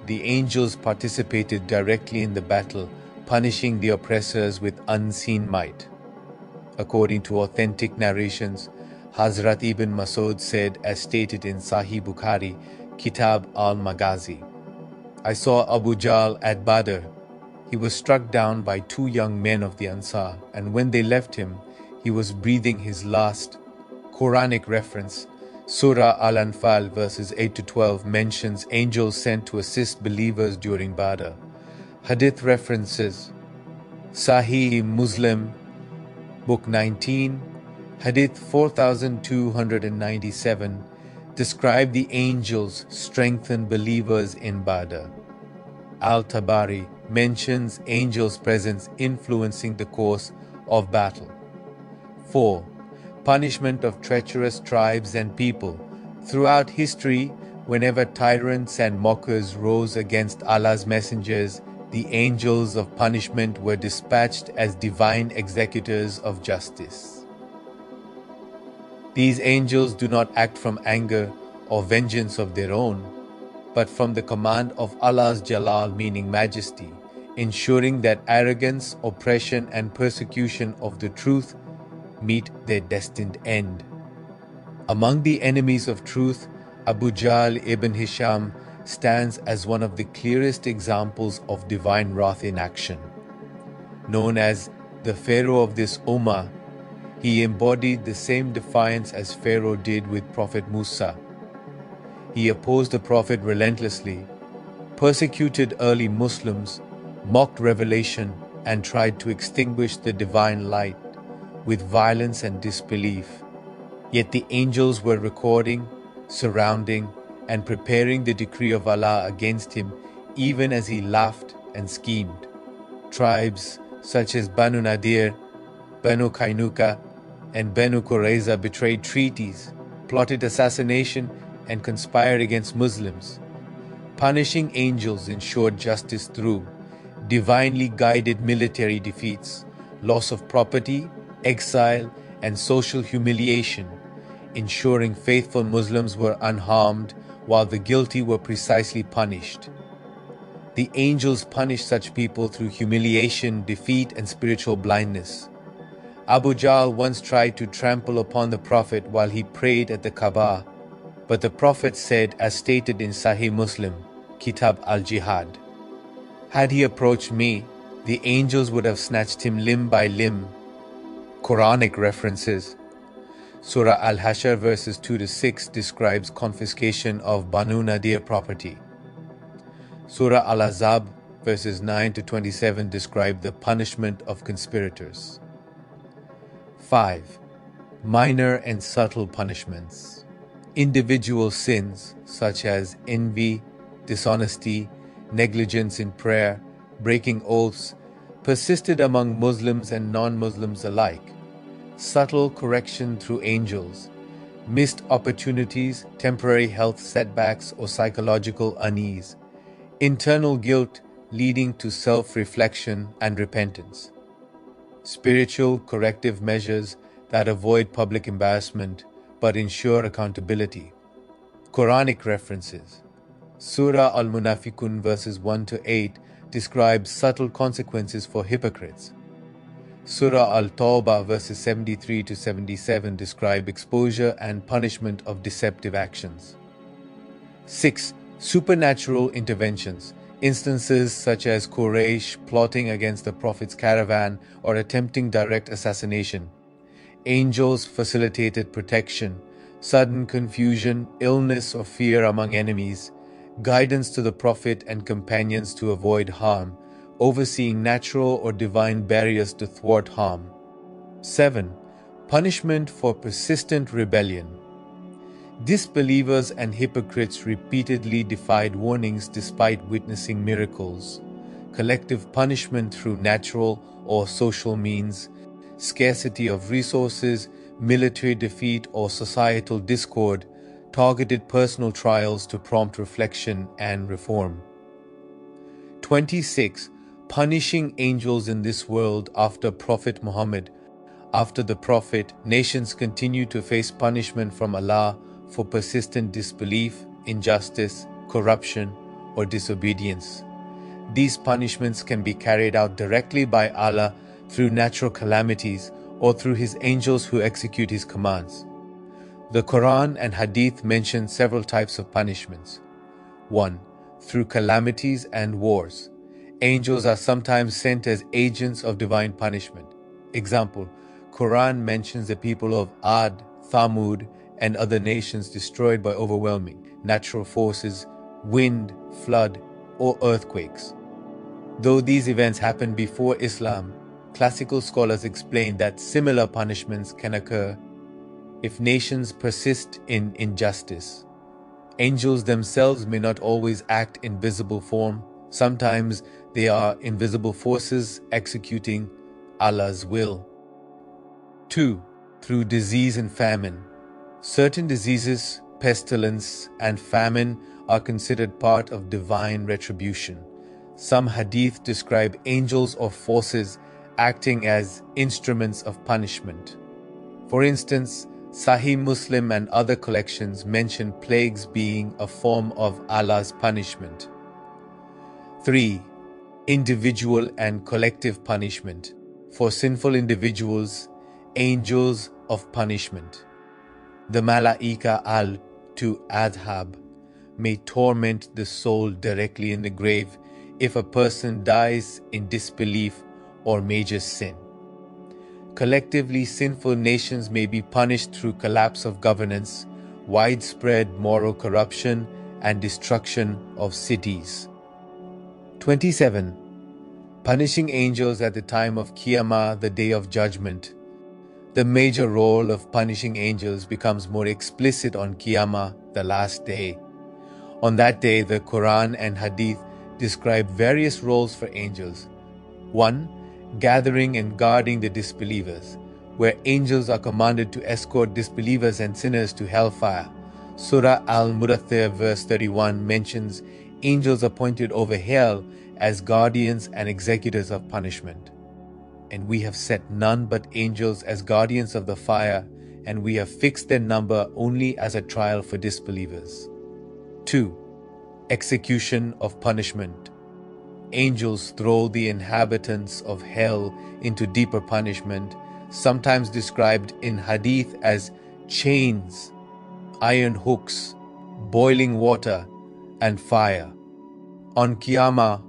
Speaker 1: The angels participated directly in the battle, punishing the oppressors with unseen might. According to authentic narrations, Hazrat Ibn Masud said, as stated in Sahih Bukhari, Kitab al-Maghazi, I saw Abu Jahl at Badr. He was struck down by two young men of the Ansar, and when they left him, he was breathing his last. Quranic reference. Surah Al-Anfal verses 8 to 12 mentions angels sent to assist believers during Badr. Hadith references. Sahih Muslim, Book 19, Hadith 4297, describe the angels strengthen believers in Badr. Al-Tabari mentions angels' presence influencing the course of battle. 4. Punishment of treacherous tribes and people. Throughout history, whenever tyrants and mockers rose against Allah's messengers, the angels of punishment were dispatched as divine executors of justice. These angels do not act from anger or vengeance of their own, but from the command of Allah's Jalal, meaning majesty, ensuring that arrogance, oppression, and persecution of the truth meet their destined end. Among the enemies of truth, Abu Jahl ibn Hisham stands as one of the clearest examples of divine wrath in action. Known as the Pharaoh of this Ummah, he embodied the same defiance as Pharaoh did with Prophet Musa. He opposed the Prophet relentlessly, persecuted early Muslims, mocked revelation, and tried to extinguish the divine light with violence and disbelief. Yet the angels were recording, surrounding, and preparing the decree of Allah against him even as he laughed and schemed. Tribes such as Banu Nadir, Banu Kainuka, and Banu Qurayza betrayed treaties, plotted assassination, and conspired against Muslims. Punishing angels ensured justice through divinely guided military defeats, loss of property, exile, and social humiliation, ensuring faithful Muslims were unharmed while the guilty were precisely punished. The angels punished such people through humiliation, defeat, and spiritual blindness. Abu Jahl once tried to trample upon the Prophet while he prayed at the Kaaba, but the Prophet said, as stated in Sahih Muslim, Kitab al-Jihad, "Had he approached me, the angels would have snatched him limb by limb." Quranic references. Surah Al-Hajj verses 2-6 describes confiscation of Banu Nadir property. Surah Al-Azāb verses 9-27 describe the punishment of conspirators. 5. Minor and subtle punishments. Individual sins such as envy, dishonesty, negligence in prayer, breaking oaths, persisted among Muslims and non-Muslims alike. Subtle correction through angels, missed opportunities, temporary health setbacks, or psychological unease. Internal guilt leading to self-reflection and repentance. Spiritual corrective measures that avoid public embarrassment but ensure accountability. Quranic references. Surah Al-Munafiqun verses 1-8 describes subtle consequences for hypocrites. Surah Al-Tawbah verses 73-77 describe exposure and punishment of deceptive actions. 6. Supernatural interventions. Instances such as Quraysh plotting against the Prophet's caravan or attempting direct assassination. Angels facilitated protection, sudden confusion, illness or fear among enemies, guidance to the Prophet and companions to avoid harm, overseeing natural or divine barriers to thwart harm. 7. Punishment for persistent rebellion. Disbelievers and hypocrites repeatedly defied warnings despite witnessing miracles. Collective punishment through natural or social means, scarcity of resources, military defeat, or societal discord, targeted personal trials to prompt reflection and reform. 26. Punishing angels in this world after Prophet Muhammad. After the Prophet, nations continue to face punishment from Allah for persistent disbelief, injustice, corruption, or disobedience. These punishments can be carried out directly by Allah through natural calamities or through His angels who execute His commands. The Quran and Hadith mention several types of punishments. 1. Through calamities and wars. Angels are sometimes sent as agents of divine punishment. Example, Quran mentions the people of Ad, Thamud, and other nations destroyed by overwhelming natural forces, wind, flood, or earthquakes. Though these events happened before Islam, classical scholars explain that similar punishments can occur if nations persist in injustice. Angels themselves may not always act in visible form. Sometimes they are invisible forces executing Allah's will. 2. Through disease and famine. Certain diseases, pestilence, and famine are considered part of divine retribution. Some hadith describe angels or forces acting as instruments of punishment. For instance, Sahih Muslim and other collections mention plagues being a form of Allah's punishment. 3. Individual and collective punishment. For sinful individuals, angels of punishment. The Malā'ikat al-ʿAzāb may torment the soul directly in the grave if a person dies in disbelief or major sin. Collectively, sinful nations may be punished through collapse of governance, widespread moral corruption, and destruction of cities. 27. Punishing angels at the time of Qiyamah, the Day of Judgment. The major role of punishing angels becomes more explicit on Qiyamah, the last day. On that day, the Quran and Hadith describe various roles for angels. 1. Gathering and guarding the disbelievers, where angels are commanded to escort disbelievers and sinners to hellfire. Surah Al-Mudaththir verse 31 mentions angels appointed over hell as guardians and executors of punishment. And we have set none but angels as guardians of the fire, and we have fixed their number only as a trial for disbelievers. 2. Execution of punishment. Angels throw the inhabitants of hell into deeper punishment, sometimes described in Hadith as chains, iron hooks, boiling water, and fire. On Qiyamah,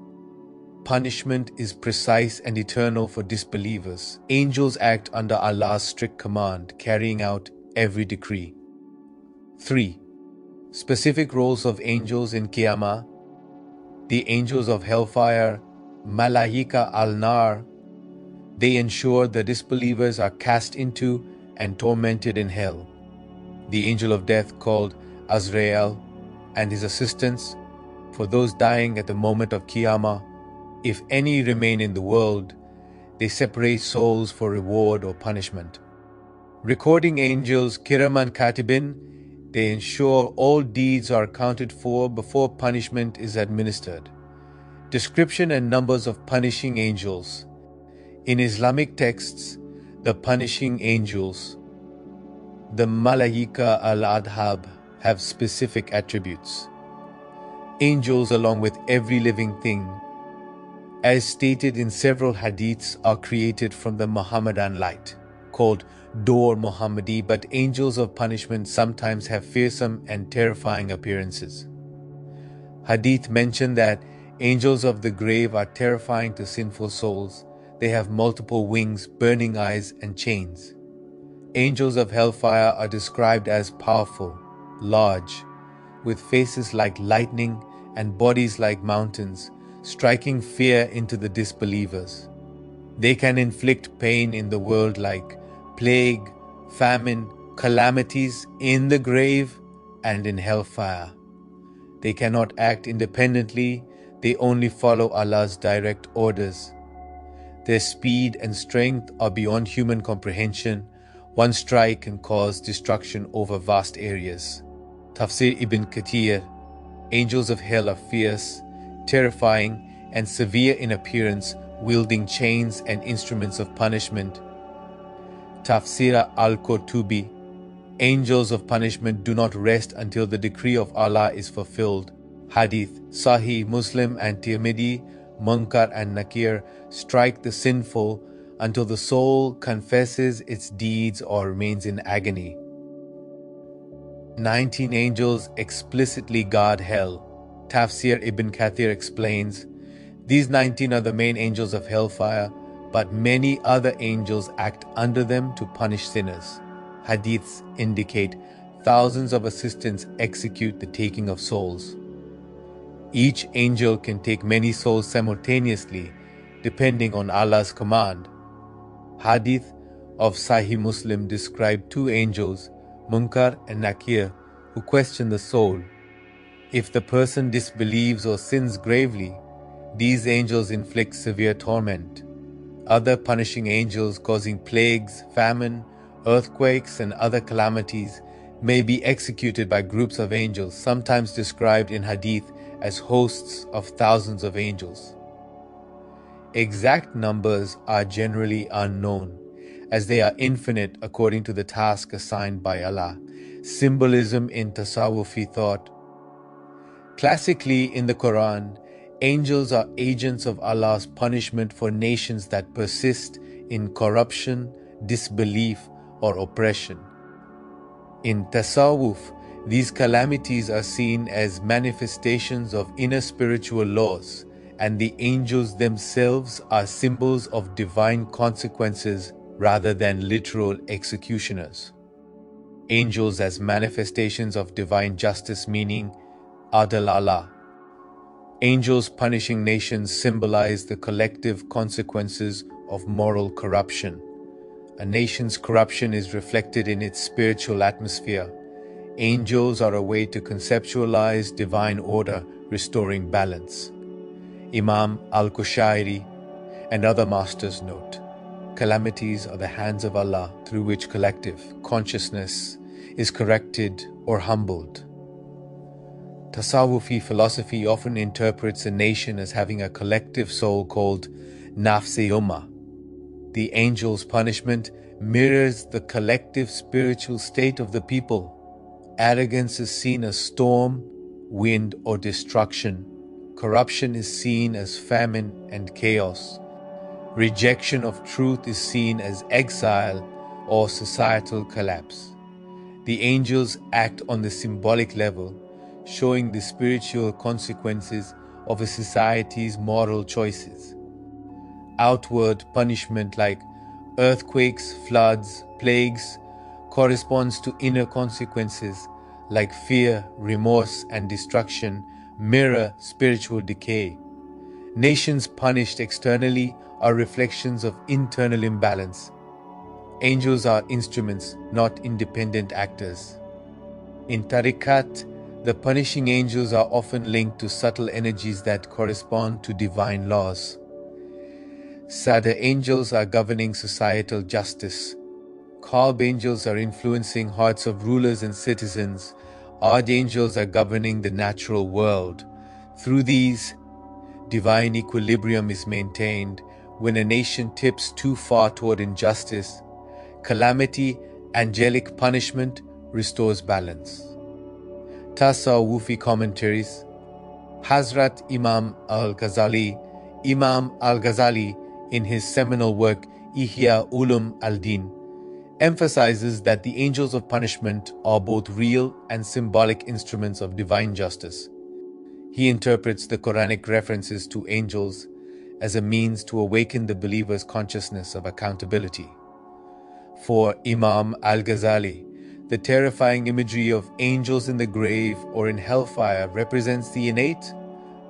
Speaker 1: punishment is precise and eternal for disbelievers. Angels act under Allah's strict command, carrying out every decree. 3. Specific roles of angels in Qiyamah. The angels of hellfire, Malā'ikat al-Nar, they ensure the disbelievers are cast into and tormented in hell. The angel of death called Azrael and his assistants for those dying at the moment of Qiyamah, if any remain in the world, they separate souls for reward or punishment. Recording angels, Kiraman Katibin, they ensure all deeds are accounted for before punishment is administered. Description and numbers of punishing angels. In Islamic texts, the punishing angels, the Malā'ikat al-ʿAẓāb, have specific attributes. Angels, along with every living thing, as stated in several hadiths, are created from the Muhammadan light, called Dor Muhammadi, but angels of punishment sometimes have fearsome and terrifying appearances. Hadith mention that angels of the grave are terrifying to sinful souls. They have multiple wings, burning eyes, and chains. Angels of hellfire are described as powerful, large, with faces like lightning and bodies like mountains, striking fear into the disbelievers. They can inflict pain in the world like plague, famine, calamities in the grave and in hellfire. They cannot act independently, they only follow Allah's direct orders. Their speed and strength are beyond human comprehension. One strike can cause destruction over vast areas. Tafsir Ibn Kathir, angels of hell are fierce, terrifying, and severe in appearance, wielding chains and instruments of punishment. Tafsir al-Qurtubi, angels of punishment do not rest until the decree of Allah is fulfilled. Hadith, Sahih Muslim and Tirmidhi, Munkar and Nakir strike the sinful until the soul confesses its deeds or remains in agony. 19 angels explicitly guard hell. Tafsir Ibn Kathir explains, these 19 are the main angels of hellfire, but many other angels act under them to punish sinners. Hadiths indicate thousands of assistants execute the taking of souls. Each angel can take many souls simultaneously, depending on Allah's command. Hadith of Sahih Muslim describe two angels, Munkar and Nakir, who question the soul. If the person disbelieves or sins gravely, these angels inflict severe torment. Other punishing angels causing plagues, famine, earthquakes, and other calamities may be executed by groups of angels, sometimes described in Hadith as hosts of thousands of angels. Exact numbers are generally unknown, as they are infinite according to the task assigned by Allah. Symbolism in Tasawwufi thought. Classically in the Quran, angels are agents of Allah's punishment for nations that persist in corruption, disbelief, or oppression. In Tasawwuf, these calamities are seen as manifestations of inner spiritual laws, and the angels themselves are symbols of divine consequences rather than literal executioners. Angels as manifestations of divine justice, meaning Adal Allah. Angels punishing nations symbolize the collective consequences of moral corruption. A nation's corruption is reflected in its spiritual atmosphere. Angels are a way to conceptualize divine order, restoring balance. Imam al-Kushairi and other masters note, calamities are the hands of Allah through which collective consciousness is corrected or humbled. Tasawwufi philosophy often interprets a nation as having a collective soul called Nafs-e-Ummah. The angel's punishment mirrors the collective spiritual state of the people. Arrogance is seen as storm, wind, or destruction. Corruption is seen as famine and chaos. Rejection of truth is seen as exile or societal collapse. The angels act on the symbolic level, showing the spiritual consequences of a society's moral choices. Outward punishment like earthquakes, floods, plagues corresponds to inner consequences like fear, remorse, and destruction mirror spiritual decay. Nations punished externally are reflections of internal imbalance. Angels are instruments, not independent actors. In Tariqat, the punishing angels are often linked to subtle energies that correspond to divine laws. Sada angels are governing societal justice. Qalb angels are influencing hearts of rulers and citizens. Archangels are governing the natural world. Through these, divine equilibrium is maintained. When a nation tips too far toward injustice, calamity, angelic punishment restores balance. Tasawwufi commentaries. Hazrat Imam al-Ghazali, in his seminal work Ihya Ulum al-Din, emphasizes that the angels of punishment are both real and symbolic instruments of divine justice. He interprets the Quranic references to angels as a means to awaken the believer's consciousness of accountability. For Imam al-Ghazali, the terrifying imagery of angels in the grave or in hellfire represents the innate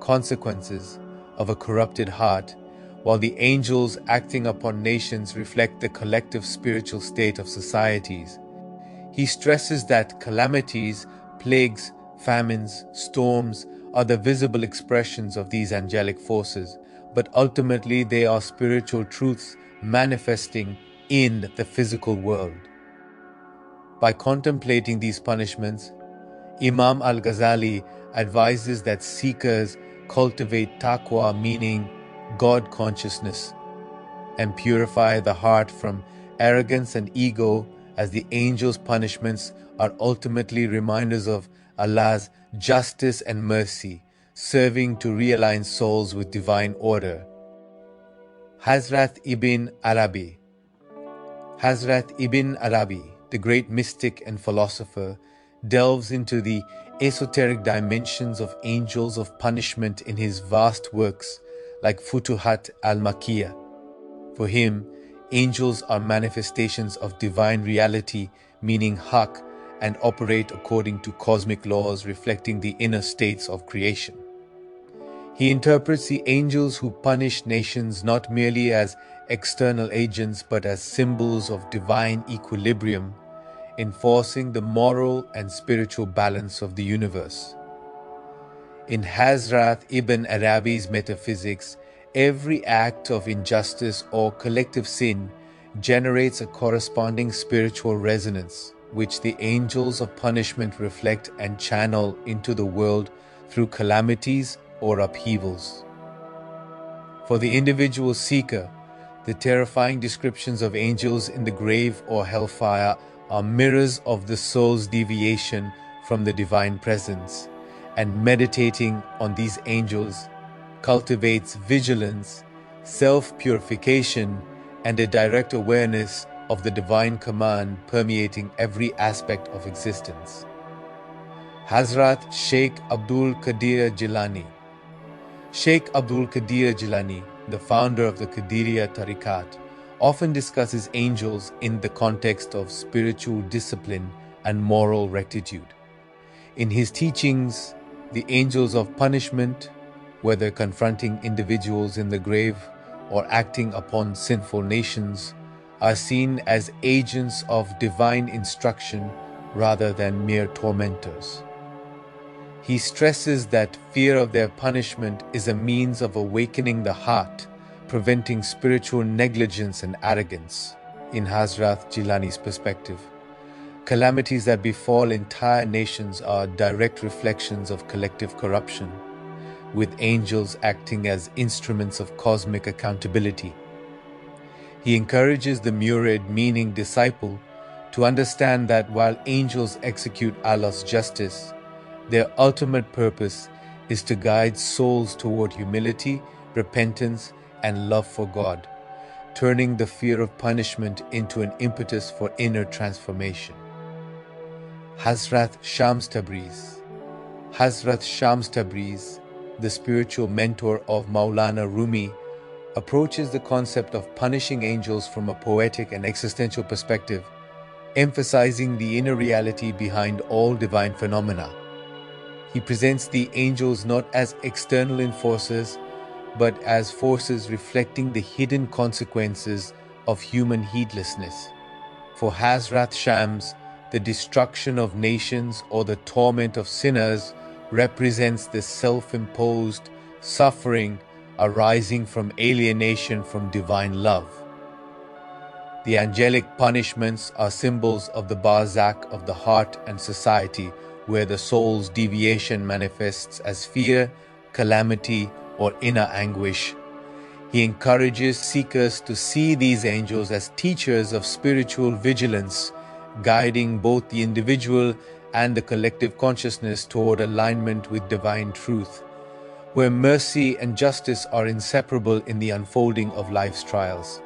Speaker 1: consequences of a corrupted heart, while the angels acting upon nations reflect the collective spiritual state of societies. He stresses that calamities, plagues, famines, storms are the visible expressions of these angelic forces, but ultimately they are spiritual truths manifesting in the physical world. By contemplating these punishments, Imam al-Ghazali advises that seekers cultivate taqwa, meaning God consciousness, and purify the heart from arrogance and ego, as the angels' punishments are ultimately reminders of Allah's justice and mercy, serving to realign souls with divine order. Hazrat Ibn Arabi, the great mystic and philosopher, delves into the esoteric dimensions of angels of punishment in his vast works like Futuhat al-Makkiyah. For him, angels are manifestations of divine reality, meaning haq, and operate according to cosmic laws reflecting the inner states of creation. He interprets the angels who punish nations not merely as external agents but as symbols of divine equilibrium, enforcing the moral and spiritual balance of the universe. In Hazrat Ibn Arabi's metaphysics, every act of injustice or collective sin generates a corresponding spiritual resonance, which the angels of punishment reflect and channel into the world through calamities or upheavals. For the individual seeker, the terrifying descriptions of angels in the grave or hellfire are mirrors of the soul's deviation from the divine presence, and meditating on these angels cultivates vigilance, self-purification, and a direct awareness of the divine command permeating every aspect of existence. Hazrat Sheikh Abdul Qadir Jilani. Sheikh Abdul Qadir Jilani, the founder of the Qadiriya Tariqat, often discusses angels in the context of spiritual discipline and moral rectitude. In his teachings, the angels of punishment, whether confronting individuals in the grave or acting upon sinful nations, are seen as agents of divine instruction rather than mere tormentors. He stresses that fear of their punishment is a means of awakening the heart, preventing spiritual negligence and arrogance. In Hazrat Jilani's perspective, calamities that befall entire nations are direct reflections of collective corruption, with angels acting as instruments of cosmic accountability. He encourages the murid, meaning disciple, to understand that while angels execute Allah's justice, their ultimate purpose is to guide souls toward humility, repentance, and love for God, turning the fear of punishment into an impetus for inner transformation. Hazrat Shams Tabriz. Hazrat Shams Tabriz, the spiritual mentor of Maulana Rumi, approaches the concept of punishing angels from a poetic and existential perspective, emphasizing the inner reality behind all divine phenomena. He presents the angels not as external enforcers, but as forces reflecting the hidden consequences of human heedlessness. For Hazrat Shams, the destruction of nations or the torment of sinners represents the self-imposed suffering arising from alienation from divine love. The angelic punishments are symbols of the barzakh of the heart and society, where the soul's deviation manifests as fear, calamity, or inner anguish. He encourages seekers to see these angels as teachers of spiritual vigilance, guiding both the individual and the collective consciousness toward alignment with divine truth, where mercy and justice are inseparable in the unfolding of life's trials.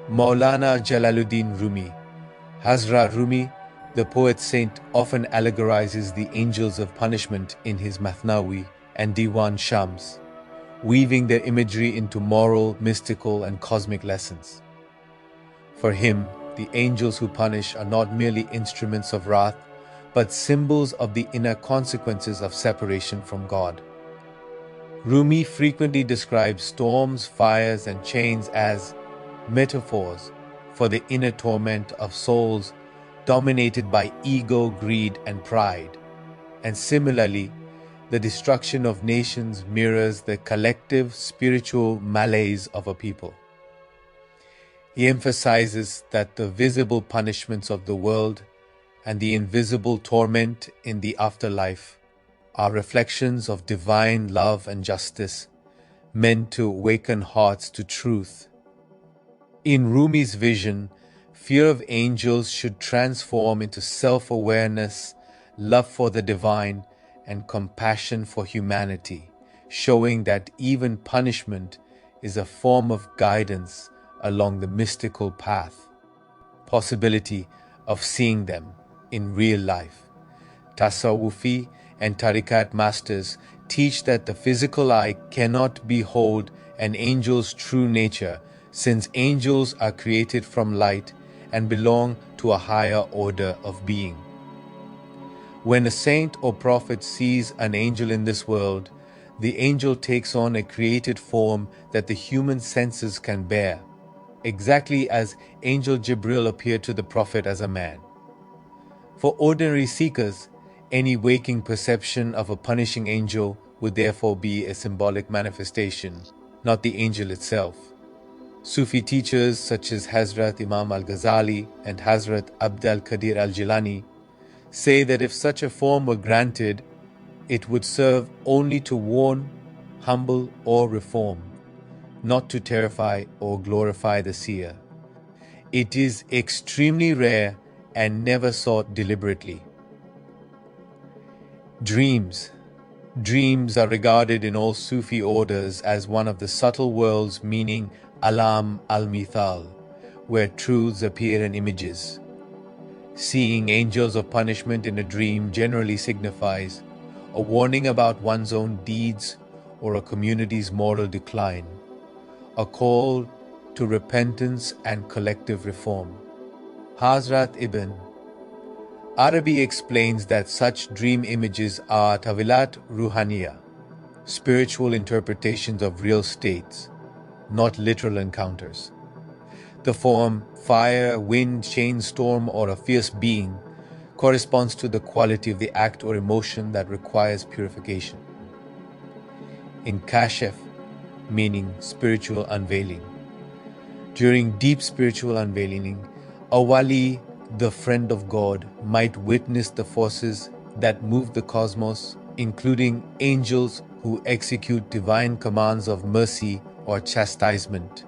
Speaker 1: Maulana Jalaluddin Rumi. Hazrat Rumi, the poet saint, often allegorizes the angels of punishment in his Mathnawi and Diwan Shams, weaving their imagery into moral, mystical, and cosmic lessons. For him, the angels who punish are not merely instruments of wrath, but symbols of the inner consequences of separation from God. Rumi frequently describes storms, fires, and chains as metaphors for the inner torment of souls dominated by ego, greed, and pride. And similarly, the destruction of nations mirrors the collective spiritual malaise of a people. He emphasizes that the visible punishments of the world and the invisible torment in the afterlife are reflections of divine love and justice, meant to awaken hearts to truth. In Rumi's vision, fear of angels should transform into self-awareness, love for the divine, and compassion for humanity, showing that even punishment is a form of guidance along the mystical path. Possibility of seeing them in real life. Tasawwufi and Tariqat masters teach that the physical eye cannot behold an angel's true nature, since angels are created from light and belong to a higher order of being. When a saint or prophet sees an angel in this world, the angel takes on a created form that the human senses can bear, exactly as Angel Jibril appeared to the prophet as a man. For ordinary seekers, any waking perception of a punishing angel would therefore be a symbolic manifestation, not the angel itself. Sufi teachers such as Hazrat Imam al-Ghazali and Hazrat Abd al-Qadir al-Jilani say that if such a form were granted, it would serve only to warn, humble, or reform, not to terrify or glorify the seer. It is extremely rare and never sought deliberately. Dreams. Dreams are regarded in all Sufi orders as one of the subtle worlds meaning alam al-mithal, where truths appear in images. Seeing angels of punishment in a dream generally signifies a warning about one's own deeds or a community's moral decline, a call to repentance and collective reform. Hazrat Ibn Arabi explains that such dream images are tawilat ruhaniya, spiritual interpretations of real states, not literal encounters. The form fire, wind, chain, storm, or a fierce being corresponds to the quality of the act or emotion that requires purification. In kashf, meaning spiritual unveiling. During deep spiritual unveiling, a wali, the friend of God, might witness the forces that move the cosmos, including angels who execute divine commands of mercy or chastisement.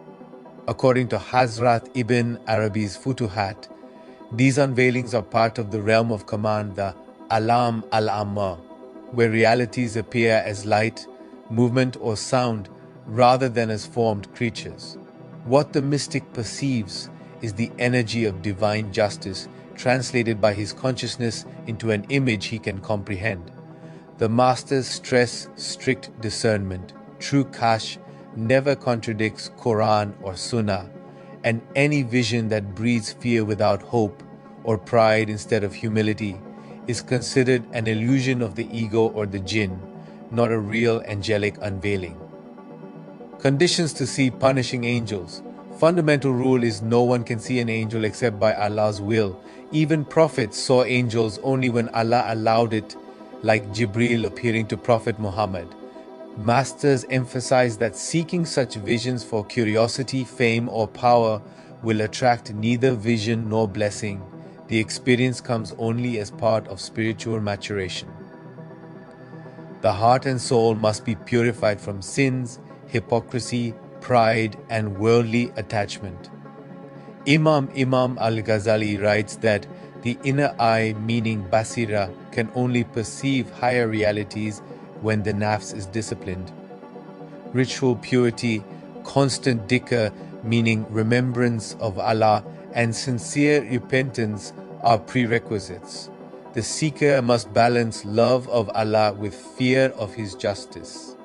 Speaker 1: According to Hazrat Ibn Arabi's Futuhat, these unveilings are part of the realm of command, the alam al-amma, where realities appear as light, movement or sound rather than as formed creatures. What the mystic perceives is the energy of divine justice translated by his consciousness into an image he can comprehend. The masters stress strict discernment. True Kash never contradicts Quran or Sunnah, and any vision that breeds fear without hope or pride instead of humility is considered an illusion of the ego or the jinn, not a real angelic unveiling. Conditions to see punishing angels. Fundamental rule is no one can see an angel except by Allah's will. Even prophets saw angels only when Allah allowed it, like Jibreel appearing to Prophet Muhammad. Masters emphasize that seeking such visions for curiosity, fame, or power will attract neither vision nor blessing. The experience comes only as part of spiritual maturation. The heart and soul must be purified from sins, hypocrisy, pride, and worldly attachment. Imam al-Ghazali writes that the inner eye, meaning basira, can only perceive higher realities when the nafs is disciplined. Ritual purity, constant dhikr, meaning remembrance of Allah, and sincere repentance are prerequisites. The seeker must balance love of Allah with fear of His justice.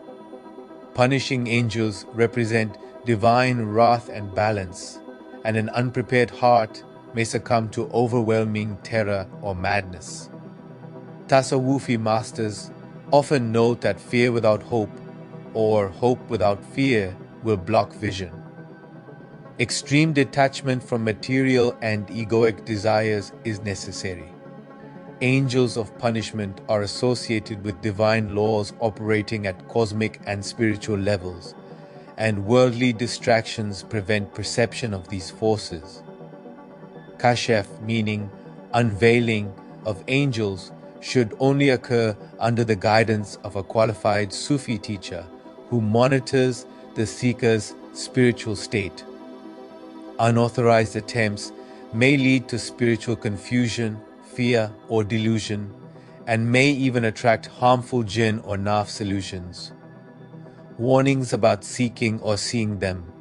Speaker 1: Punishing angels represent divine wrath and balance, and an unprepared heart may succumb to overwhelming terror or madness. Tasawwufi masters often note that fear without hope or hope without fear will block vision. Extreme detachment from material and egoic desires is necessary. Angels of punishment are associated with divine laws operating at cosmic and spiritual levels, and worldly distractions prevent perception of these forces. Kashf, meaning unveiling of angels, should only occur under the guidance of a qualified Sufi teacher who monitors the seeker's spiritual state. Unauthorized attempts may lead to spiritual confusion, fear, or delusion, and may even attract harmful jinn or nafs illusions. Warnings about seeking or seeing them.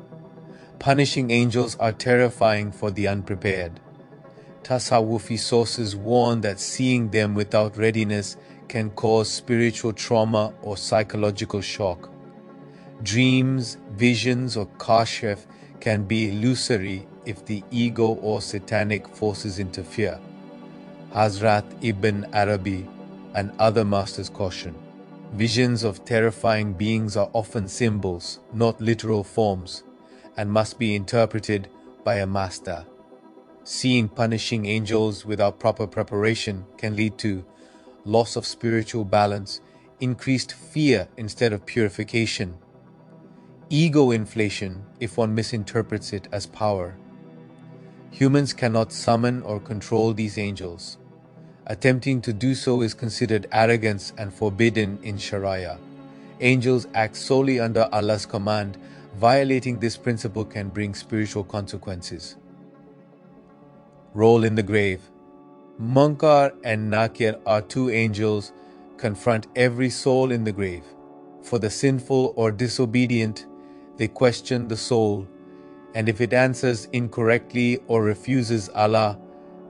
Speaker 1: Punishing angels are terrifying for the unprepared. Tasawwufi sources warn that seeing them without readiness can cause spiritual trauma or psychological shock. Dreams, visions, or kashf can be illusory if the ego or satanic forces interfere. Hazrat Ibn Arabi and other masters caution. Visions of terrifying beings are often symbols, not literal forms, and must be interpreted by a master. Seeing punishing angels without proper preparation can lead to loss of spiritual balance, increased fear instead of purification, ego inflation if one misinterprets it as power. Humans cannot summon or control these angels. Attempting to do so is considered arrogance and forbidden in Sharia. Angels act solely under Allah's command. Violating this principle can bring spiritual consequences. Role in the grave. Munkar and Nakir are two angels confront every soul in the grave. For the sinful or disobedient, they question the soul, and if it answers incorrectly or refuses Allah,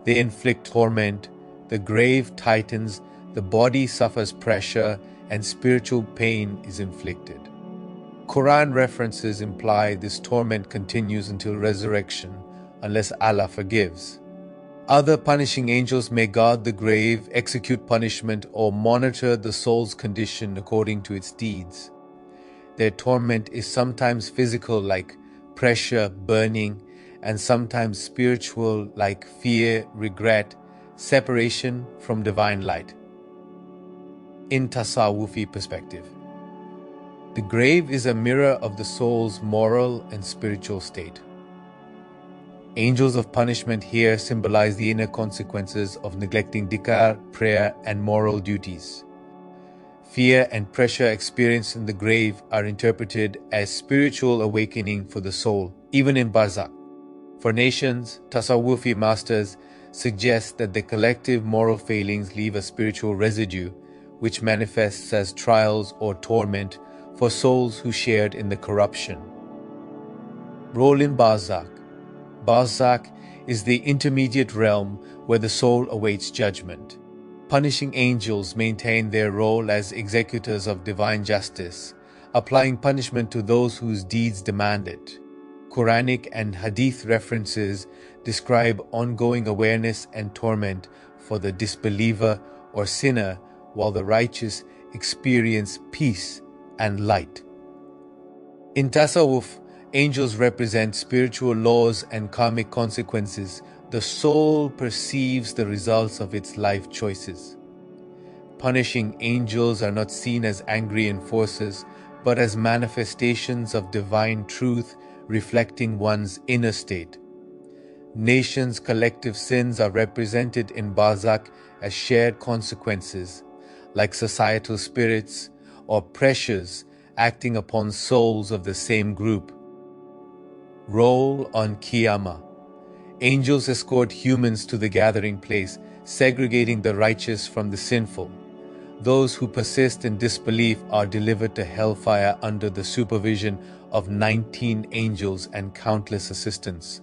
Speaker 1: they inflict torment, the grave tightens, the body suffers pressure, and spiritual pain is inflicted. Quran references imply this torment continues until resurrection, unless Allah forgives. Other punishing angels may guard the grave, execute punishment, or monitor the soul's condition according to its deeds. Their torment is sometimes physical, like pressure, burning, and sometimes spiritual, like fear, regret, separation from divine light. In Tasawwufi perspective, the grave is a mirror of the soul's moral and spiritual state. Angels of punishment here symbolize the inner consequences of neglecting dhikr, prayer, and moral duties. Fear and pressure experienced in the grave are interpreted as spiritual awakening for the soul, even in barzakh. For nations, Tasawwufi masters suggest that the collective moral failings leave a spiritual residue, which manifests as trials or torment for souls who shared in the corruption. Role in barzakh. Barzakh is the intermediate realm where the soul awaits judgment. Punishing angels maintain their role as executors of divine justice, applying punishment to those whose deeds demand it. Quranic and Hadith references describe ongoing awareness and torment for the disbeliever or sinner, while the righteous experience peace and light. In Tasawwuf, angels represent spiritual laws and karmic consequences. The soul perceives the results of its life choices. Punishing angels are not seen as angry enforcers, but as manifestations of divine truth reflecting one's inner state. Nations' collective sins are represented in barzakh as shared consequences, like societal spirits or pressures acting upon souls of the same group. Role on Qiyamah. Angels escort humans to the gathering place, segregating the righteous from the sinful. Those who persist in disbelief are delivered to hellfire under the supervision of 19 angels and countless assistants.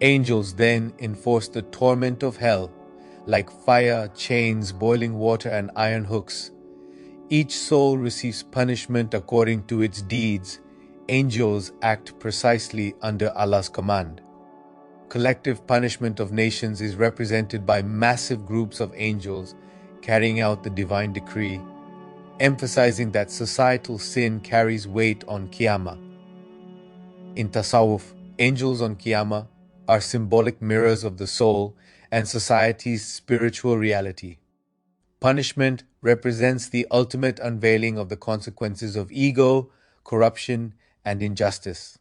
Speaker 1: Angels then enforce the torment of hell, like fire, chains, boiling water, and iron hooks. Each soul receives punishment according to its deeds. Angels act precisely under Allah's command. Collective punishment of nations is represented by massive groups of angels carrying out the divine decree, emphasizing that societal sin carries weight on Qiyamah. In Tasawwuf, angels on Qiyamah are symbolic mirrors of the soul and society's spiritual reality. Punishment represents the ultimate unveiling of the consequences of ego, corruption, and injustice.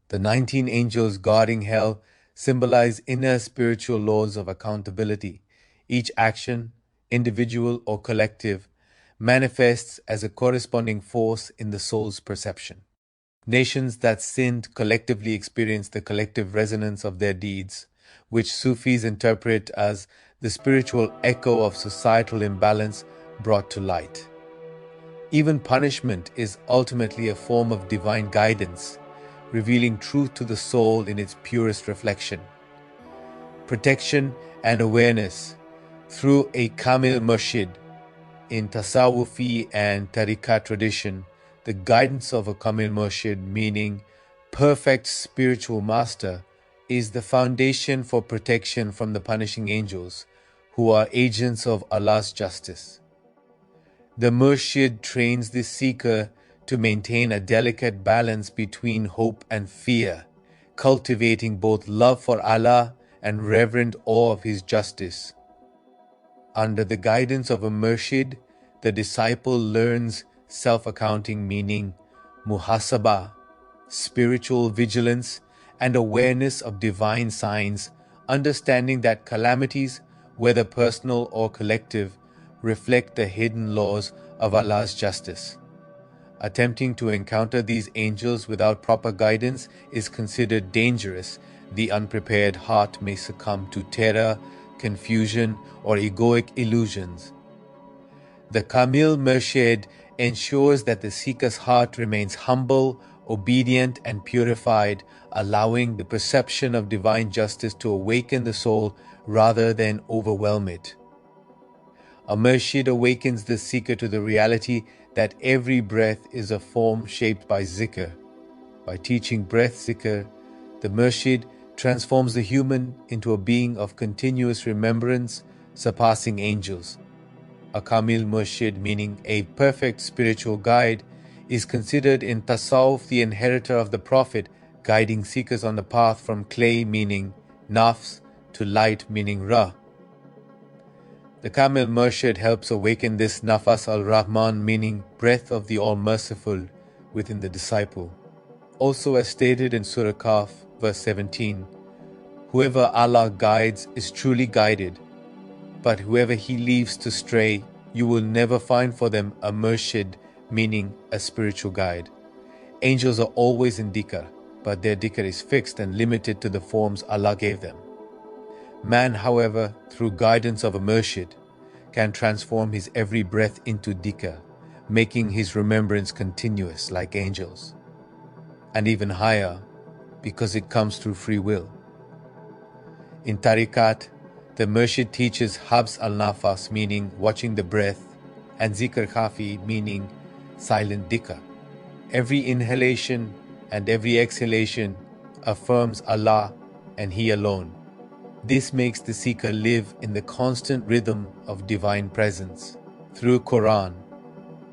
Speaker 1: The 19 angels guarding hell symbolize inner spiritual laws of accountability. Each action, individual or collective, manifests as a corresponding force in the soul's perception. Nations that sinned collectively experience the collective resonance of their deeds, which Sufis interpret as the spiritual echo of societal imbalance brought to light. Even punishment is ultimately a form of divine guidance, revealing truth to the soul in its purest reflection. Protection and awareness through a Kamil Murshid. In Tasawwufi and Tariqah tradition, the guidance of a Kamil Murshid, meaning perfect spiritual master, is the foundation for protection from the punishing angels, who are agents of Allah's justice. The Murshid trains the seeker to maintain a delicate balance between hope and fear, cultivating both love for Allah and reverent awe of His justice. Under the guidance of a Murshid, the disciple learns self-accounting, meaning muhasabah, spiritual vigilance, and awareness of divine signs, understanding that calamities, whether personal or collective, reflect the hidden laws of Allah's justice. Attempting to encounter these angels without proper guidance is considered dangerous. The unprepared heart may succumb to terror, confusion, or egoic illusions. The Kamil Murshid ensures that the seeker's heart remains humble, obedient and purified, allowing the perception of divine justice to awaken the soul rather than overwhelm it. A murshid awakens the seeker to the reality that every breath is a form shaped by zikr. By teaching breath zikr, the murshid transforms the human into a being of continuous remembrance, surpassing angels. A kamil murshid, meaning a perfect spiritual guide, is considered in tasawwuf the inheritor of the Prophet, guiding seekers on the path from clay, meaning nafs, to light, meaning ra. The Kamil Murshid helps awaken this Nafas al-Rahman, meaning breath of the All-Merciful, within the disciple. Also as stated in Surah Kaf, verse 17, whoever Allah guides is truly guided, but whoever He leaves to stray, you will never find for them a Murshid, meaning a spiritual guide. Angels are always in dhikr, but their dhikr is fixed and limited to the forms Allah gave them. Man, however, through guidance of a murshid, can transform his every breath into dhikr, making his remembrance continuous like angels, and even higher because it comes through free will. In tariqat, the murshid teaches habs al-nafas, meaning watching the breath, and zikr khafi, meaning silent dhikr. Every inhalation and every exhalation affirms Allah and He alone. This makes the seeker live in the constant rhythm of divine presence. Through Quran,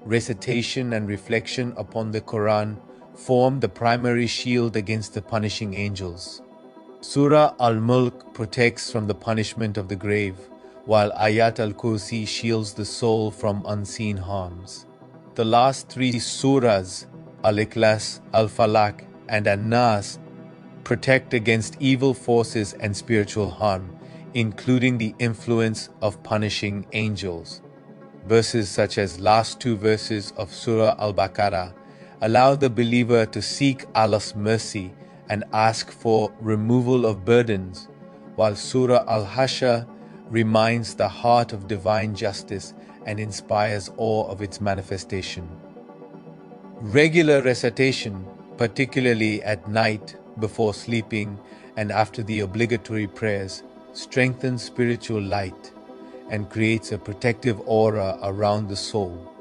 Speaker 1: recitation and reflection upon the Quran form the primary shield against the punishing angels. Surah Al-Mulk protects from the punishment of the grave, while Ayat al-Kursi shields the soul from unseen harms. The last three surahs, Al-Ikhlas, Al-Falaq, and An-Nas, protect against evil forces and spiritual harm, including the influence of punishing angels. Verses such as last two verses of Surah Al-Baqarah allow the believer to seek Allah's mercy and ask for removal of burdens, while Surah Al-Hajj reminds the heart of divine justice and inspires awe of its manifestation. Regular recitation, particularly at night, before sleeping and after the obligatory prayers, strengthens spiritual light and creates a protective aura around the soul,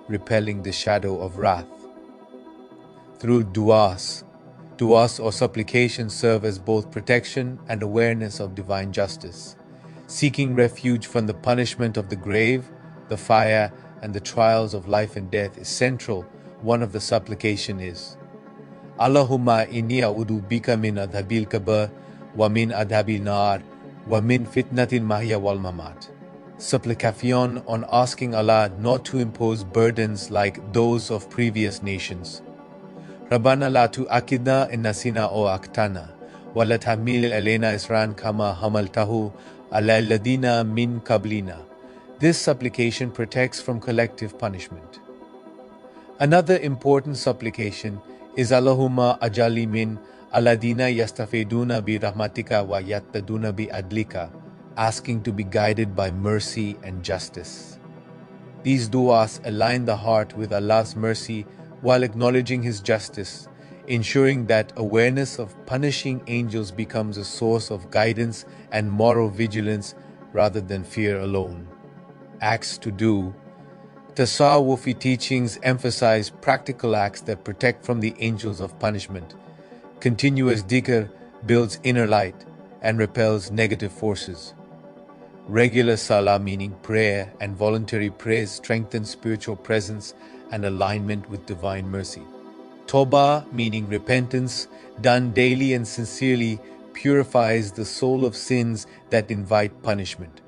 Speaker 1: repelling the shadow of wrath. Through du'as or supplications serve as both protection and awareness of divine justice. Seeking refuge from the punishment of the grave, the fire, and the trials of life and death is central. One of the supplication is, Allahumma inni a'udhu bika min adhabil qabr wa min adhabil nar wa min fitnatil mahya wal mamat. Supplication on asking Allah not to impose burdens like those of previous nations. Rabbana la tu'akidna in nasina o aktana wa la tahmil alayna isran kama hamaltahu ala alladhina min qablina. This supplication protects from collective punishment. Another important supplication is Allahumma ajali min alladina yastafiduna bi rahmatika wa yattaduna bi adlika, asking to be guided by mercy and justice. These du'as align the heart with Allah's mercy while acknowledging His justice, ensuring that awareness of punishing angels becomes a source of guidance and moral vigilance rather than fear alone. Acts to do. Tasawwufi teachings emphasize practical acts that protect from the angels of punishment. Continuous dhikr builds inner light and repels negative forces. Regular salah, meaning prayer, and voluntary praise strengthen spiritual presence and alignment with divine mercy. Tawbah, meaning repentance, done daily and sincerely, purifies the soul of sins that invite punishment.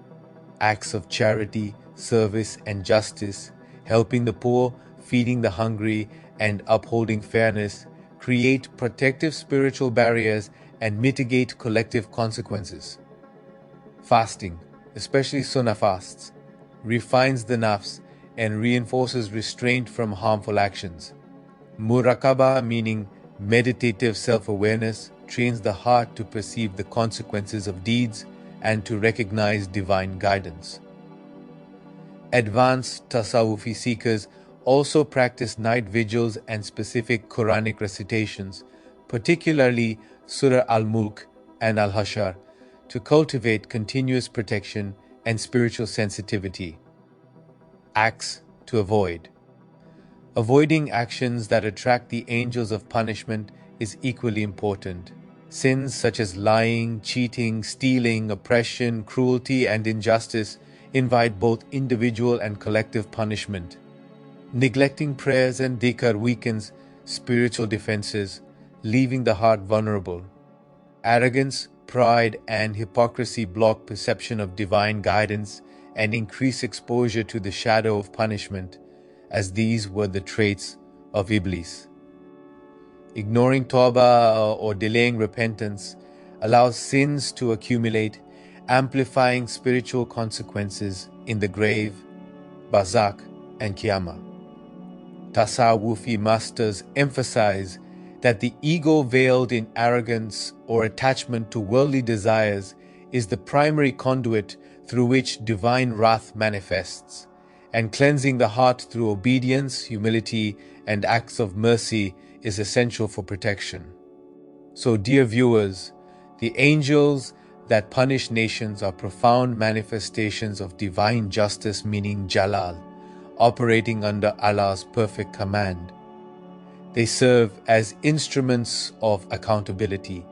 Speaker 1: Acts of charity, service, and justice, helping the poor, feeding the hungry, and upholding fairness, create protective spiritual barriers and mitigate collective consequences. Fasting, especially sunnah fasts, refines the nafs and reinforces restraint from harmful actions. Muraqabah, meaning meditative self-awareness, trains the heart to perceive the consequences of deeds and to recognize divine guidance. Advanced Tasawwufi seekers also practice night vigils and specific Quranic recitations, particularly Surah Al-Mulk and Al-Hashr, to cultivate continuous protection and spiritual sensitivity. Acts to avoid. Avoiding actions that attract the angels of punishment is equally important. Sins such as lying, cheating, stealing, oppression, cruelty, and injustice invite both individual and collective punishment. Neglecting prayers and dhikr weakens spiritual defenses, leaving the heart vulnerable. Arrogance, pride, and hypocrisy block perception of divine guidance and increase exposure to the shadow of punishment, as these were the traits of Iblis. Ignoring tawbah or delaying repentance allows sins to accumulate, amplifying spiritual consequences in the grave, barzakh, and qiyamah. Tasawwufi masters emphasize that the ego veiled in arrogance or attachment to worldly desires is the primary conduit through which divine wrath manifests, and cleansing the heart through obedience, humility, and acts of mercy is essential for protection. So, dear viewers, the angels that punish nations are profound manifestations of divine justice, meaning Jalal, operating under Allah's perfect command. They serve as instruments of accountability,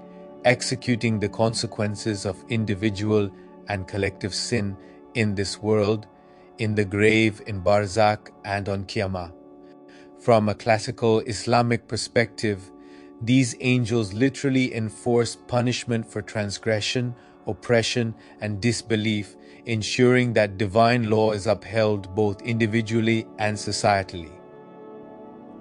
Speaker 1: executing the consequences of individual and collective sin in this world, in the grave, in barzakh, and on qiyamah. From a classical Islamic perspective, these angels literally enforce punishment for transgression, oppression, and disbelief, ensuring that divine law is upheld both individually and societally.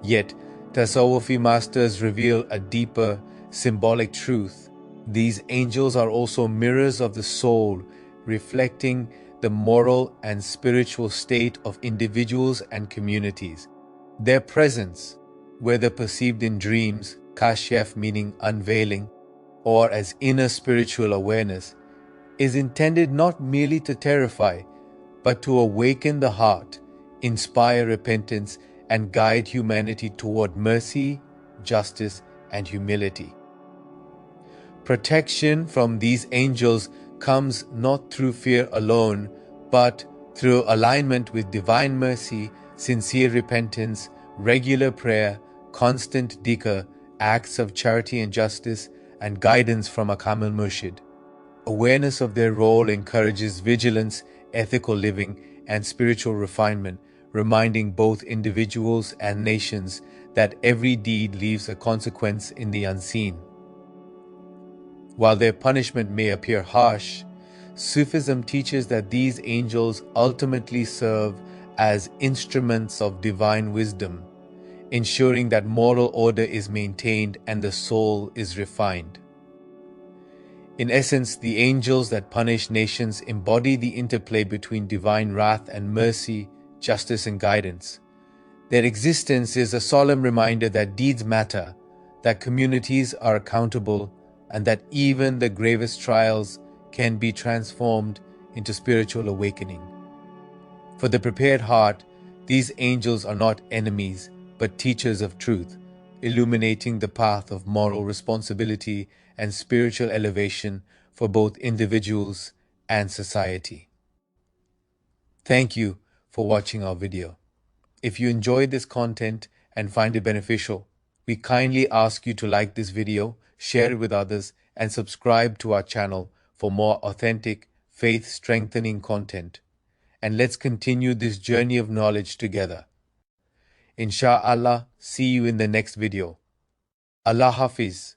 Speaker 1: Yet, Tasawwufi masters reveal a deeper, symbolic truth. These angels are also mirrors of the soul, reflecting the moral and spiritual state of individuals and communities. Their presence, whether perceived in dreams, kashf meaning unveiling, or as inner spiritual awareness, is intended not merely to terrify, but to awaken the heart, inspire repentance, and guide humanity toward mercy, justice, and humility. Protection from these angels comes not through fear alone, but through alignment with divine mercy, sincere repentance, regular prayer, constant dhikr, acts of charity and justice, and guidance from a Kamil Murshid. Awareness of their role encourages vigilance, ethical living, and spiritual refinement, reminding both individuals and nations that every deed leaves a consequence in the unseen. While their punishment may appear harsh, Sufism teaches that these angels ultimately serve as instruments of divine wisdom, ensuring that moral order is maintained and the soul is refined. In essence, the angels that punish nations embody the interplay between divine wrath and mercy, justice and guidance. Their existence is a solemn reminder that deeds matter, that communities are accountable, and that even the gravest trials can be transformed into spiritual awakening. For the prepared heart, these angels are not enemies, but teachers of truth, illuminating the path of moral responsibility and spiritual elevation for both individuals and society. Thank you for watching our video. If you enjoyed this content and find it beneficial, we kindly ask you to like this video, share it with others, and subscribe to our channel for more authentic, faith-strengthening content. And let's continue this journey of knowledge together. Insha'Allah, see you in the next video. Allah Hafiz.